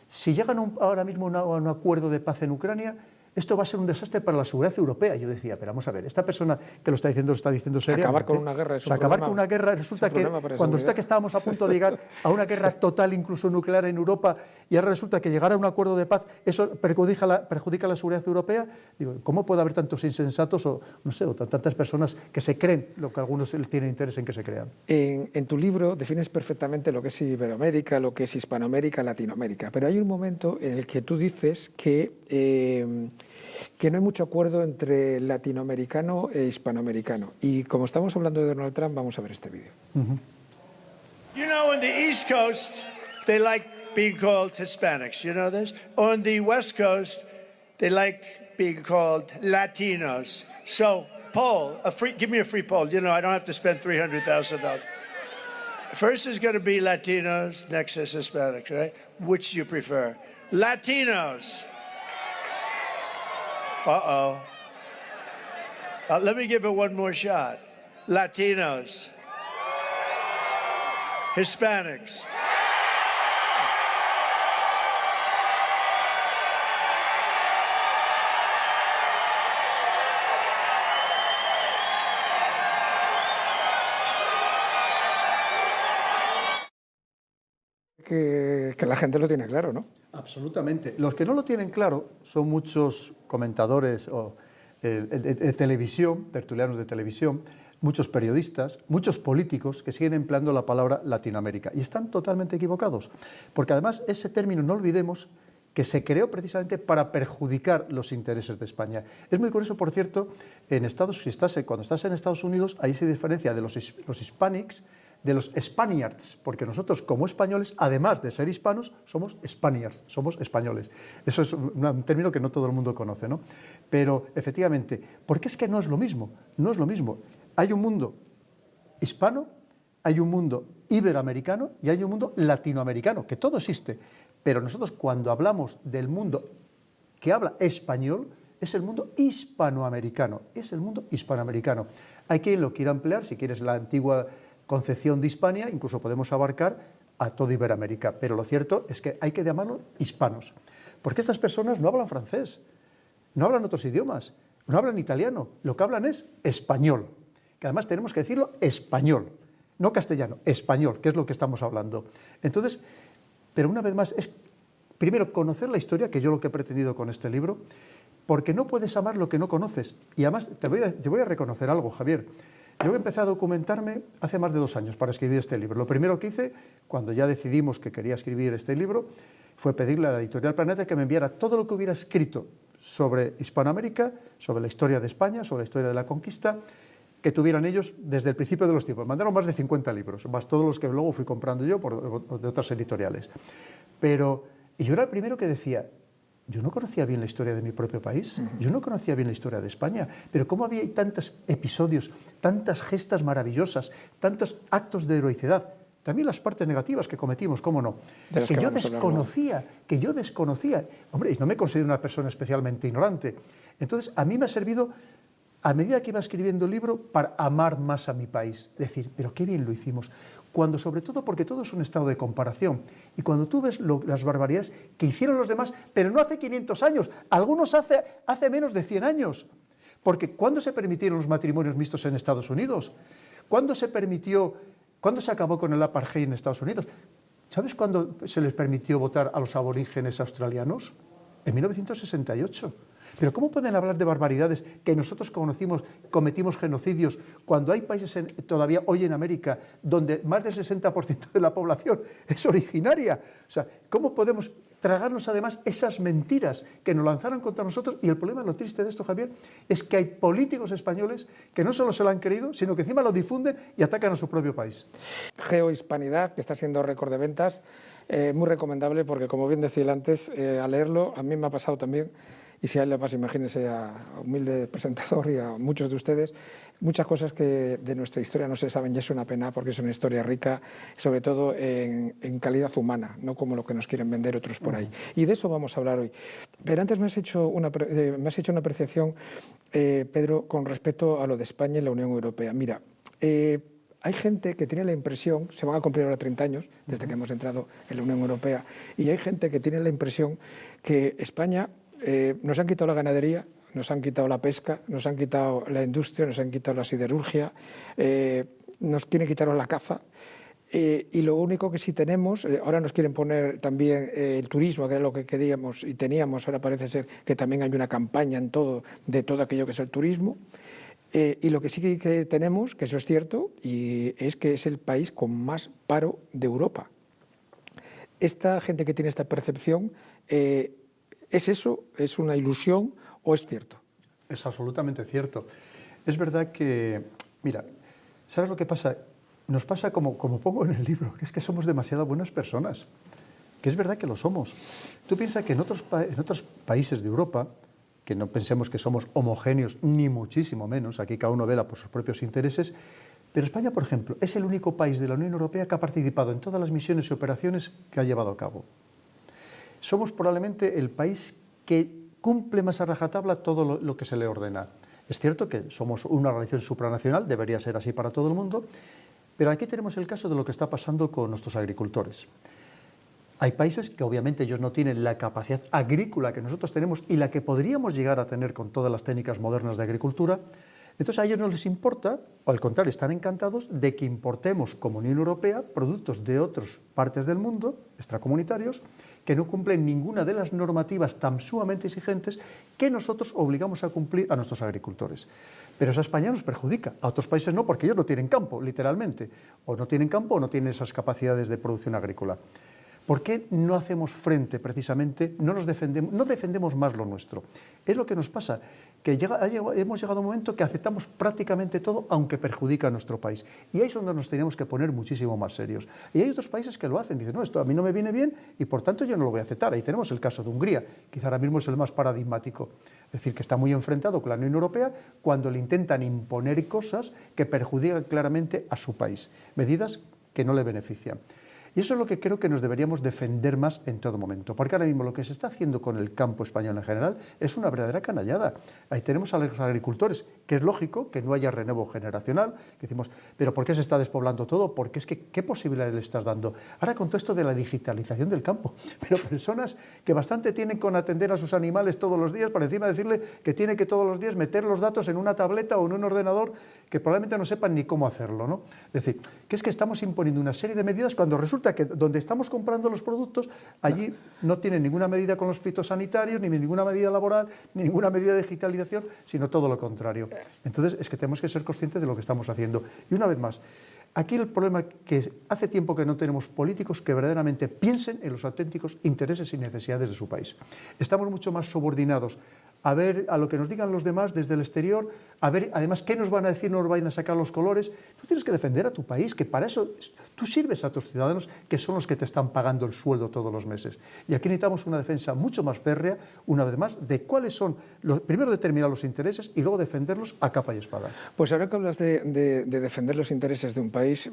si llegan ahora mismo a un acuerdo de paz en Ucrania, esto va a ser un desastre para la seguridad europea. Yo decía, pero vamos a ver, esta persona que lo está diciendo seriamente. Acabar con una guerra es un acabar problema, con una guerra, resulta que cuando está que estábamos a punto de llegar a una guerra total, incluso nuclear en Europa, y ahora resulta que llegar a un acuerdo de paz, eso perjudica la seguridad europea. Digo, ¿cómo puede haber tantos insensatos o tantas personas que se creen lo que algunos tienen interés en que se crean? En tu libro defines perfectamente lo que es Iberoamérica, lo que es Hispanoamérica, Latinoamérica, pero hay un momento en el que tú dices que no hay mucho acuerdo entre latinoamericano e hispanoamericano. Y como estamos hablando de Donald Trump, vamos a ver este vídeo. You know, in the East Coast, they like being called Hispanics. You know this? On the West Coast, they like being called Latinos. So, poll, give me a free poll. You know, I don't have to spend $300,000. First is going to be Latinos, next is Hispanics, right? Which do you prefer? Latinos. Uh-oh. Let me give it one more shot. Latinos. Hispanics. Que la gente lo tiene claro, ¿no? Absolutamente. Los que no lo tienen claro son muchos comentadores de televisión, tertulianos de televisión, muchos periodistas, muchos políticos que siguen empleando la palabra Latinoamérica y están totalmente equivocados, porque además ese término, no olvidemos, que se creó precisamente para perjudicar los intereses de España. Es muy curioso, por cierto, cuando estás en Estados Unidos, ahí se diferencia de los hispanics de los Spaniards, porque nosotros como españoles, además de ser hispanos, somos Spaniards, somos españoles. Eso es un término que no todo el mundo conoce, ¿no? Pero efectivamente, porque es que no es lo mismo, no es lo mismo. Hay un mundo hispano, hay un mundo iberoamericano y hay un mundo latinoamericano, que todo existe. Pero nosotros cuando hablamos del mundo que habla español, es el mundo hispanoamericano, es el mundo hispanoamericano. Hay quien lo quiera emplear, si quieres la antigua concepción de Hispania, incluso podemos abarcar a toda Iberoamérica, pero lo cierto es que hay que llamarlos hispanos, porque estas personas no hablan francés, no hablan otros idiomas, no hablan italiano, lo que hablan es español, que además tenemos que decirlo español, no castellano, español, que es lo que estamos hablando. Entonces, pero una vez más, es primero conocer la historia, que yo lo que he pretendido con este libro, porque no puedes amar lo que no conoces. Y además, te voy a reconocer algo, Javier. Yo empecé a documentarme hace más de 2 años para escribir este libro. Lo primero que hice, cuando ya decidimos que quería escribir este libro, fue pedirle a la editorial Planeta que me enviara todo lo que hubiera escrito sobre Hispanoamérica, sobre la historia de España, sobre la historia de la conquista, que tuvieran ellos desde el principio de los tiempos. Mandaron más de 50 libros, más todos los que luego fui comprando yo de otras editoriales. Y yo era el primero que decía, yo no conocía bien la historia de mi propio país, yo no conocía bien la historia de España, pero cómo había tantos episodios, tantas gestas maravillosas, tantos actos de heroicidad, también las partes negativas que cometimos, cómo no, que yo desconocía. Hombre, y no me considero una persona especialmente ignorante. Entonces, a mí me ha servido, a medida que iba escribiendo el libro, para amar más a mi país. Decir, pero qué bien lo hicimos. Cuando, sobre todo, porque todo es un estado de comparación. Y cuando tú ves las barbaridades que hicieron los demás, pero no hace 500 años, algunos hace menos de 100 años. Porque ¿cuándo se permitieron los matrimonios mixtos en Estados Unidos? ¿Cuándo se acabó con el apartheid en Estados Unidos? ¿Sabes cuándo se les permitió votar a los aborígenes australianos? En 1968. Pero ¿cómo pueden hablar de barbaridades que nosotros cometimos genocidios, cuando hay países todavía hoy en América donde más del 60% de la población es originaria? O sea, ¿cómo podemos tragarnos además esas mentiras que nos lanzaron contra nosotros? Y el problema, lo triste de esto, Javier, es que hay políticos españoles que no solo se lo han creído, sino que encima lo difunden y atacan a su propio país. Geohispanidad, que está siendo récord de ventas, muy recomendable porque, como bien decía él antes, al leerlo, a mí me ha pasado también. Y si a él le pasa, imagínense a humilde presentador y a muchos de ustedes, muchas cosas que de nuestra historia no se saben y es una pena porque es una historia rica, sobre todo en calidad humana, no como lo que nos quieren vender otros por ahí. Y de eso vamos a hablar hoy. Pero antes me has hecho una apreciación, Pedro, con respecto a lo de España y la Unión Europea. Mira, hay gente que tiene la impresión, se van a cumplir ahora 30 años desde que hemos entrado en la Unión Europea, y hay gente que tiene la impresión que España... nos han quitado la ganadería, nos han quitado la pesca, nos han quitado la industria, nos han quitado la siderurgia, nos quieren quitar la caza y lo único que sí tenemos, ahora nos quieren poner también el turismo, que era lo que queríamos y teníamos, ahora parece ser que también hay una campaña de todo aquello que es el turismo. Y lo que sí que tenemos, que eso es cierto, y es que es el país con más paro de Europa. Esta gente que tiene esta percepción... ¿Es eso? ¿Es una ilusión o es cierto? Es absolutamente cierto. Es verdad que, mira, ¿sabes lo que pasa? Nos pasa como pongo en el libro, que es que somos demasiado buenas personas, que es verdad que lo somos. Tú piensas que en otros países de Europa, que no pensemos que somos homogéneos, ni muchísimo menos, aquí cada uno vela por sus propios intereses, pero España, por ejemplo, es el único país de la Unión Europea que ha participado en todas las misiones y operaciones que ha llevado a cabo. Somos probablemente el país que cumple más a rajatabla todo lo que se le ordena. Es cierto que somos una organización supranacional, debería ser así para todo el mundo, pero aquí tenemos el caso de lo que está pasando con nuestros agricultores. Hay países que obviamente ellos no tienen la capacidad agrícola que nosotros tenemos y la que podríamos llegar a tener con todas las técnicas modernas de agricultura, Entonces a ellos no les importa, o al contrario, están encantados de que importemos como Unión Europea productos de otras partes del mundo, extracomunitarios, que no cumplen ninguna de las normativas tan sumamente exigentes que nosotros obligamos a cumplir a nuestros agricultores. Pero eso a España nos perjudica, a otros países no, porque ellos no tienen campo, literalmente, o no tienen campo o no tienen esas capacidades de producción agrícola. ¿Por qué no hacemos frente precisamente, no defendemos más lo nuestro? Es lo que nos pasa, que hemos llegado a un momento que aceptamos prácticamente todo, aunque perjudica a nuestro país. Y ahí es donde nos tenemos que poner muchísimo más serios. Y hay otros países que lo hacen, dicen, no, esto a mí no me viene bien y por tanto yo no lo voy a aceptar. Ahí tenemos el caso de Hungría, quizá ahora mismo es el más paradigmático. Es decir, que está muy enfrentado con la Unión Europea cuando le intentan imponer cosas que perjudican claramente a su país, medidas que no le benefician. Y eso es lo que creo que nos deberíamos defender más en todo momento, porque ahora mismo lo que se está haciendo con el campo español en general es una verdadera canallada. Ahí tenemos a los agricultores, que es lógico que no haya relevo generacional, que decimos, pero ¿por qué se está despoblando todo? Porque es que, ¿qué posibilidades le estás dando? Ahora con todo esto de la digitalización del campo, pero personas que bastante tienen con atender a sus animales todos los días, para encima decirle que tiene que todos los días meter los datos en una tableta o en un ordenador, que probablemente no sepan ni cómo hacerlo, ¿no? Es decir, que es que estamos imponiendo una serie de medidas cuando resulta que donde estamos comprando los productos, allí no tienen ninguna medida con los fitosanitarios, ni ninguna medida laboral, ni ninguna medida de digitalización, sino todo lo contrario. Entonces, es que tenemos que ser conscientes de lo que estamos haciendo. Y una vez más, aquí el problema es que hace tiempo que no tenemos políticos que verdaderamente piensen en los auténticos intereses y necesidades de su país. Estamos mucho más subordinados a ver a lo que nos digan los demás desde el exterior, a ver además qué nos van a decir, no nos vayan a sacar los colores. Tú tienes que defender a tu país, que para eso tú sirves a tus ciudadanos, que son los que te están pagando el sueldo todos los meses. Y aquí necesitamos una defensa mucho más férrea, una vez más, de cuáles son, primero determinar los intereses y luego defenderlos a capa y espada. Pues ahora que hablas de defender los intereses de un país,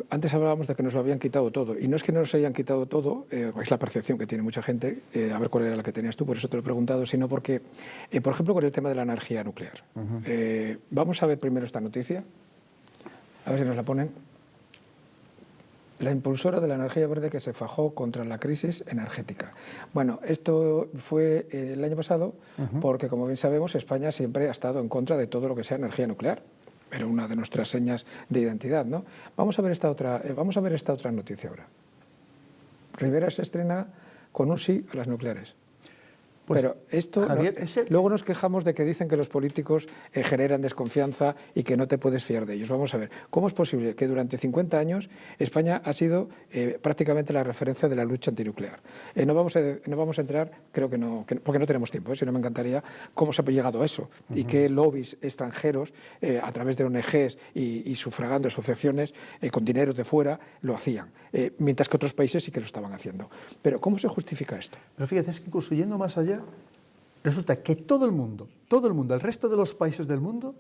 antes hablábamos de que nos lo habían quitado todo, y no es que nos hayan quitado todo, es la percepción que tiene mucha gente, a ver cuál era la que tenías tú, por eso te lo he preguntado, sino porque, por ejemplo, con el tema de la energía nuclear. Vamos a ver primero esta noticia, a ver si nos la ponen. La impulsora de la energía verde que se fajó contra la crisis energética. Bueno, esto fue el año pasado porque, como bien sabemos, España siempre ha estado en contra de todo lo que sea energía nuclear. Era una de nuestras señas de identidad, ¿no? Vamos a ver esta otra noticia ahora. Rivera se estrena con un sí a las nucleares. Pues, pero esto, Javier, luego nos quejamos de que dicen que los políticos generan desconfianza y que no te puedes fiar de ellos. Vamos a ver, ¿cómo es posible que durante 50 años España ha sido prácticamente la referencia de la lucha antinuclear? No vamos a entrar, creo que no, porque no tenemos tiempo, si no me encantaría, cómo se ha llegado a eso y qué lobbies extranjeros, a través de ONGs y sufragando asociaciones con dinero de fuera, lo hacían, mientras que otros países sí que lo estaban haciendo. Pero ¿cómo se justifica esto? Pero fíjate, es que incluso yendo más allá, resulta que todo el mundo, el resto de los países del mundo,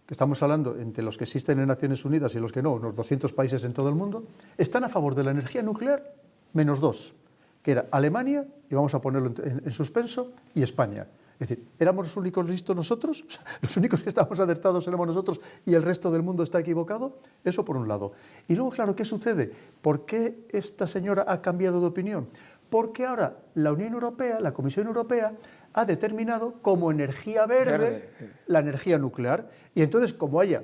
que estamos hablando entre los que existen en Naciones Unidas y los que no, unos 200 países en todo el mundo, están a favor de la energía nuclear menos dos, que era Alemania, y vamos a ponerlo en suspenso, y España. Es decir, ¿éramos los únicos listos nosotros? O sea, ¿los únicos que estamos acertados éramos nosotros y el resto del mundo está equivocado? Eso por un lado. Y luego, claro, ¿qué sucede? ¿Por qué esta señora ha cambiado de opinión? Porque ahora la Unión Europea, la Comisión Europea, ha determinado como energía verde la energía nuclear. Y entonces, como ella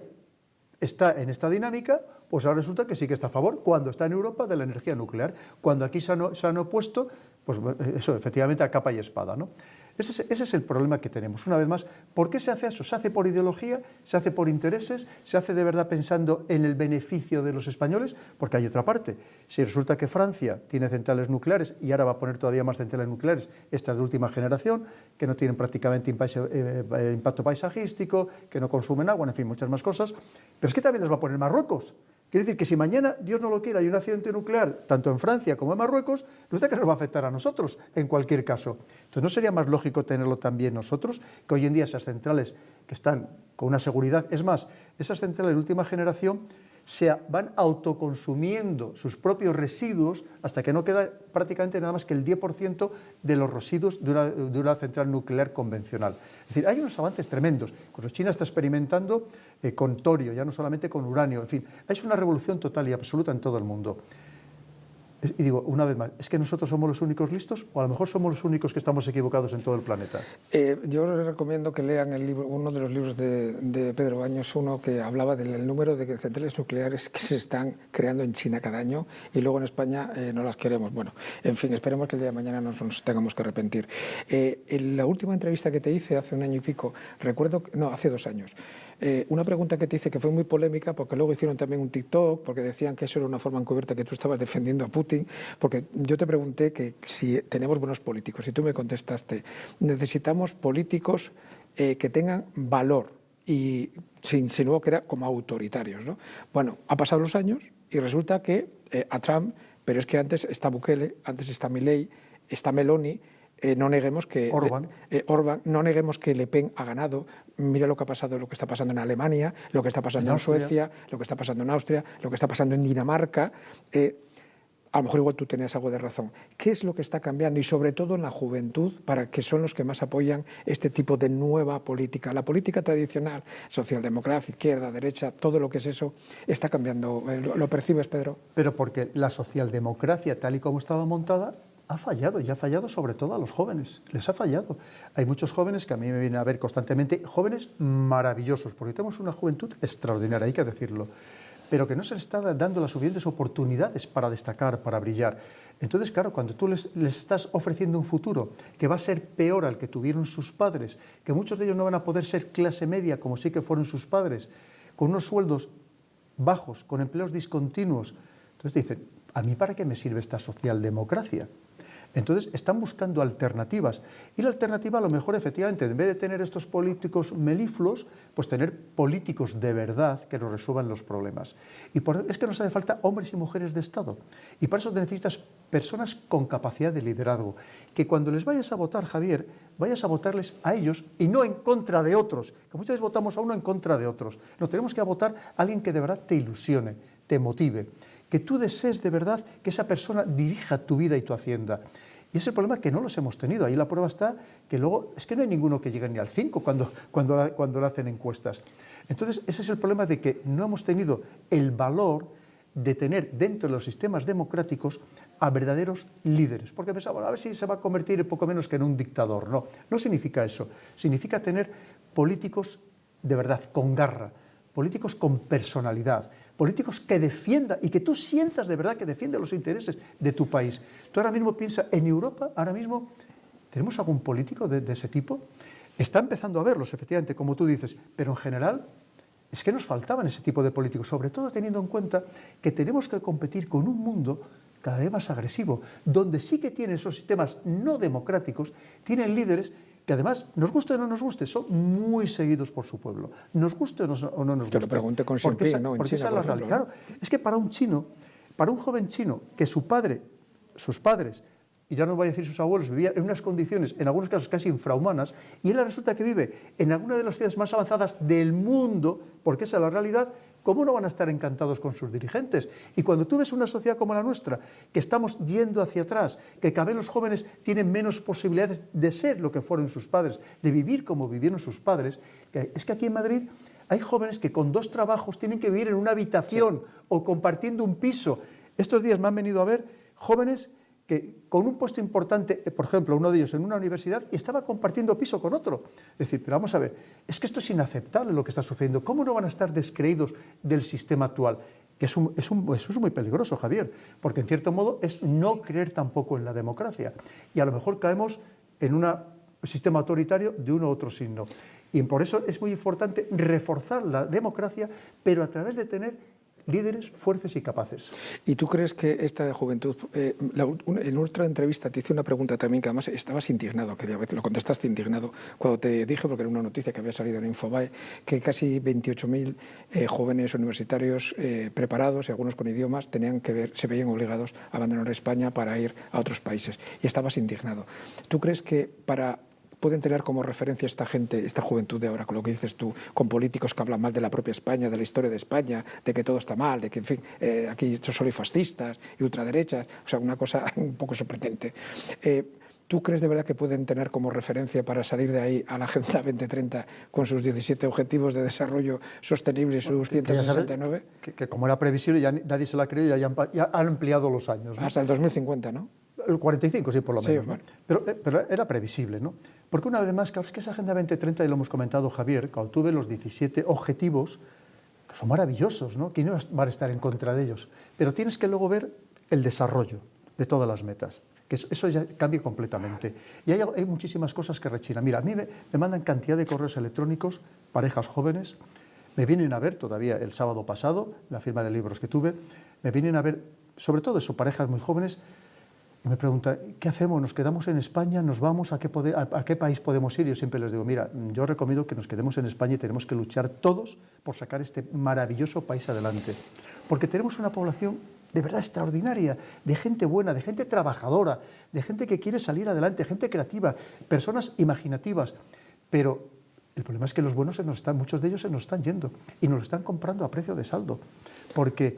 está en esta dinámica, pues ahora resulta que sí que está a favor, cuando está en Europa, de la energía nuclear. Cuando aquí se han opuesto, pues eso, efectivamente, a capa y espada, ¿no? Ese es el problema que tenemos. Una vez más, ¿por qué se hace eso? ¿Se hace por ideología? ¿Se hace por intereses? ¿Se hace de verdad pensando en el beneficio de los españoles? Porque hay otra parte. Si resulta que Francia tiene centrales nucleares y ahora va a poner todavía más centrales nucleares, estas de última generación, que no tienen prácticamente impacto paisajístico, que no consumen agua, en fin, muchas más cosas, pero es que también las va a poner Marruecos. Quiere decir que si mañana, Dios no lo quiera, hay un accidente nuclear, tanto en Francia como en Marruecos, resulta que nos va a afectar a nosotros, en cualquier caso. Entonces, ¿no sería más lógico tenerlo también nosotros? Que hoy en día esas centrales que están con una seguridad, es más, esas centrales de última generación se van autoconsumiendo sus propios residuos hasta que no queda prácticamente nada más que el 10% de los residuos de una central nuclear convencional. Es decir, hay unos avances tremendos. Incluso China está experimentando con torio, ya no solamente con uranio, en fin, es una revolución total y absoluta en todo el mundo. Y digo, una vez más, ¿es que nosotros somos los únicos listos o a lo mejor somos los únicos que estamos equivocados en todo el planeta? Yo les recomiendo que lean el libro, uno de los libros de Pedro Baños, uno que hablaba del número de centrales nucleares que se están creando en China cada año y luego en España no las queremos. Bueno, en fin, esperemos que el día de mañana no nos tengamos que arrepentir. En la última entrevista que te hice hace un año y pico, hace 2 años, una pregunta que te hice que fue muy polémica porque luego hicieron también un TikTok porque decían que eso era una forma encubierta que tú estabas defendiendo a Putin, porque yo te pregunté que si tenemos buenos políticos y tú me contestaste, necesitamos políticos que tengan valor y se insinuó que era como autoritarios, ¿no? Bueno, ha pasado los años y resulta que a Trump, pero es que antes está Bukele, antes está Milei, está Meloni. No neguemos que Orbán, no neguemos que Le Pen ha ganado. Mira lo que ha pasado, lo que está pasando en Alemania, lo que está pasando en Suecia, lo que está pasando en Austria, lo que está pasando en Dinamarca. A lo mejor igual tú tenías algo de razón. ¿Qué es lo que está cambiando? Y sobre todo en la juventud, para que son los que más apoyan este tipo de nueva política. La política tradicional, socialdemocracia, izquierda, derecha, todo lo que es eso, está cambiando. ¿Lo percibes, Pedro? Pero porque la socialdemocracia, tal y como estaba montada, ha fallado, y ha fallado sobre todo a los jóvenes, les ha fallado. Hay muchos jóvenes que a mí me vienen a ver constantemente, jóvenes maravillosos, porque tenemos una juventud extraordinaria, hay que decirlo, pero que no se les está dando las suficientes oportunidades para destacar, para brillar. Entonces, claro, cuando tú les estás ofreciendo un futuro que va a ser peor al que tuvieron sus padres, que muchos de ellos no van a poder ser clase media como sí que fueron sus padres, con unos sueldos bajos, con empleos discontinuos, entonces te dicen, ¿a mí para qué me sirve esta socialdemocracia? Entonces están buscando alternativas y la alternativa a lo mejor efectivamente en vez de tener estos políticos melifluos, pues tener políticos de verdad que nos resuelvan los problemas. Y es que nos hace falta hombres y mujeres de Estado y para eso necesitas personas con capacidad de liderazgo, que cuando les vayas a votar, Javier, vayas a votarles a ellos y no en contra de otros, que muchas veces votamos a uno en contra de otros. No, tenemos que votar a alguien que de verdad te ilusione, te motive, que tú desees de verdad que esa persona dirija tu vida y tu hacienda. Y ese es el problema que no los hemos tenido. Ahí la prueba está que luego es que no hay ninguno que llegue ni al 5 cuando le hacen encuestas. Entonces ese es el problema de que no hemos tenido el valor de tener dentro de los sistemas democráticos a verdaderos líderes. Porque pensamos, a ver si se va a convertir poco menos que en un dictador. No, no significa eso. Significa tener políticos de verdad, con garra, políticos con personalidad, políticos que defiendan y que tú sientas de verdad que defienden los intereses de tu país. Tú ahora mismo piensas, en Europa, ahora mismo, ¿tenemos algún político de ese tipo? Está empezando a verlos, efectivamente, como tú dices, pero en general es que nos faltaban ese tipo de políticos, sobre todo teniendo en cuenta que tenemos que competir con un mundo cada vez más agresivo, donde sí que tienen esos sistemas no democráticos, tienen líderes que además, nos guste o no nos guste, son muy seguidos por su pueblo. Nos guste o no nos guste. Que lo pregunte con Xi Jinping, ¿no? En China, por ejemplo, claro, es que para un chino, para un joven chino, que sus padres, y ya no voy a decir sus abuelos, vivían en unas condiciones, en algunos casos casi infrahumanas, y él resulta que vive en alguna de las ciudades más avanzadas del mundo, porque esa es la realidad, ¿cómo no van a estar encantados con sus dirigentes? Y cuando tú ves una sociedad como la nuestra, que estamos yendo hacia atrás, que cada vez los jóvenes tienen menos posibilidades de ser lo que fueron sus padres, de vivir como vivieron sus padres, es que aquí en Madrid hay jóvenes que con 2 trabajos tienen que vivir en una habitación o compartiendo un piso. Estos días me han venido a ver jóvenes que con un puesto importante, por ejemplo, uno de ellos en una universidad, estaba compartiendo piso con otro. Es decir, pero vamos a ver, es que esto es inaceptable lo que está sucediendo. ¿Cómo no van a estar descreídos del sistema actual? Que eso es muy peligroso, Javier, porque en cierto modo es no creer tampoco en la democracia. Y a lo mejor caemos en un sistema autoritario de uno u otro signo. Y por eso es muy importante reforzar la democracia, pero a través de tener líderes fuertes y capaces. ¿Y tú crees que esta juventud, en otra entrevista te hice una pregunta también que además estabas indignado, que a veces lo contestaste indignado, cuando te dije, porque era una noticia que había salido en Infobae, que casi 28.000 jóvenes universitarios preparados y algunos con idiomas se veían obligados a abandonar España para ir a otros países, y estabas indignado. ¿Tú crees que pueden tener como referencia esta gente, esta juventud de ahora, con lo que dices tú, con políticos que hablan mal de la propia España, de la historia de España, de que todo está mal, de que, en fin, aquí solo hay fascistas y ultraderechas, o sea, una cosa un poco sorprendente? ¿Tú crees de verdad que pueden tener como referencia para salir de ahí a la Agenda 2030 con sus 17 Objetivos de Desarrollo Sostenible y sus 169? Que como era previsible, ya nadie se la creyó y ya han ampliado los años, ¿no? Hasta el 2050, ¿no? El 45, sí, por lo menos. Sí, bueno. Pero era previsible, ¿no? Porque una vez más, claro, es que esa Agenda 2030, y lo hemos comentado, Javier, cuando tuve los 17 objetivos, que son maravillosos, ¿no? ¿Quién va a estar en contra de ellos? Pero tienes que luego ver el desarrollo de todas las metas, que eso ya cambia completamente. Y hay muchísimas cosas que rechinan. Mira, a mí me mandan cantidad de correos electrónicos, parejas jóvenes, me vienen a ver todavía el sábado pasado, la firma de libros que tuve, me vienen a ver, sobre todo eso, parejas muy jóvenes, y me preguntan, ¿qué hacemos? ¿Nos quedamos en España? ¿Nos vamos? ¿A qué país podemos ir? Yo siempre les digo, mira, yo recomiendo que nos quedemos en España y tenemos que luchar todos por sacar este maravilloso país adelante. Porque tenemos una población de verdad extraordinaria, de gente buena, de gente trabajadora, de gente que quiere salir adelante, gente creativa, personas imaginativas. Pero el problema es que los buenos muchos de ellos se nos están yendo y nos lo están comprando a precio de saldo. Porque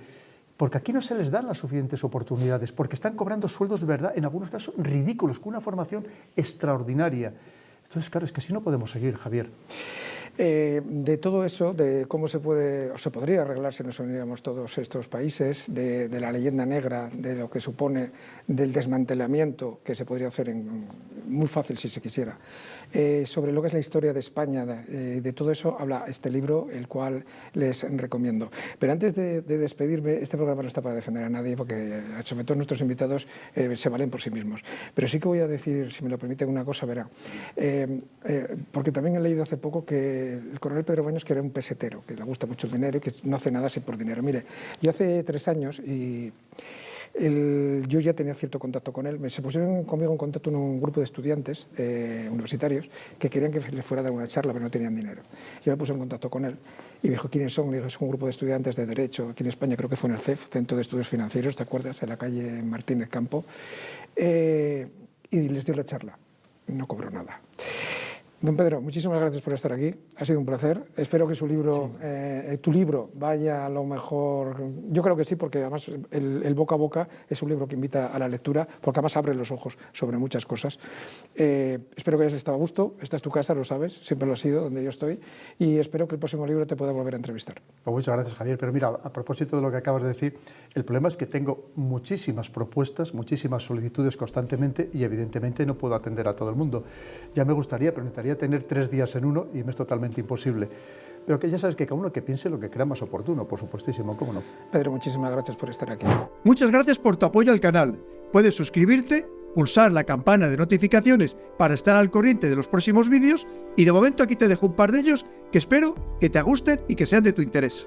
aquí no se les dan las suficientes oportunidades, porque están cobrando sueldos de verdad, en algunos casos ridículos, con una formación extraordinaria. Entonces, claro, es que así no podemos seguir, Javier. De todo eso, de cómo se podría arreglar si nos uniéramos todos estos países, de la leyenda negra, de lo que supone del desmantelamiento que se podría hacer muy fácil si se quisiera, sobre lo que es la historia de España, de todo eso habla este libro, el cual les recomiendo. Pero antes de despedirme, este programa no está para defender a nadie, porque sobre todo nuestros invitados se valen por sí mismos. Pero sí que voy a decir, si me lo permiten, una cosa, verá, porque también he leído hace poco que el coronel Pedro Baños, que era un pesetero, que le gusta mucho el dinero y que no hace nada sin por dinero. Mire, yo hace 3 años y yo ya tenía cierto contacto con él. Se pusieron conmigo en contacto un grupo de estudiantes universitarios que querían que les fuera a dar una charla, pero no tenían dinero. Yo me puse en contacto con él y me dijo, ¿quiénes son? Le dije, es un grupo de estudiantes de Derecho, aquí en España, creo que fue en el CEF, Centro de Estudios Financieros, ¿te acuerdas? En la calle Martínez Campo. Y les dio la charla. No cobró nada. Don Pedro, muchísimas gracias por estar aquí, ha sido un placer. Espero que su libro, tu libro vaya a lo mejor, yo creo que sí, porque además el boca a boca es un libro que invita a la lectura, porque además abre los ojos sobre muchas cosas. Espero que hayas estado a gusto, esta es tu casa, lo sabes, siempre lo ha sido, donde yo estoy, y espero que el próximo libro te pueda volver a entrevistar. Pues muchas gracias, Javier, pero mira, a propósito de lo que acabas de decir, el problema es que tengo muchísimas propuestas, muchísimas solicitudes constantemente y evidentemente no puedo atender a todo el mundo. Ya me gustaría, pero necesitaría tener 3 días en uno y me es totalmente imposible. Pero que ya sabes que cada uno que piense lo que crea más oportuno, por supuestísimo, cómo no. Pedro, muchísimas gracias por estar aquí. Muchas gracias por tu apoyo al canal. Puedes suscribirte, pulsar la campana de notificaciones para estar al corriente de los próximos vídeos y de momento aquí te dejo un par de ellos que espero que te gusten y que sean de tu interés.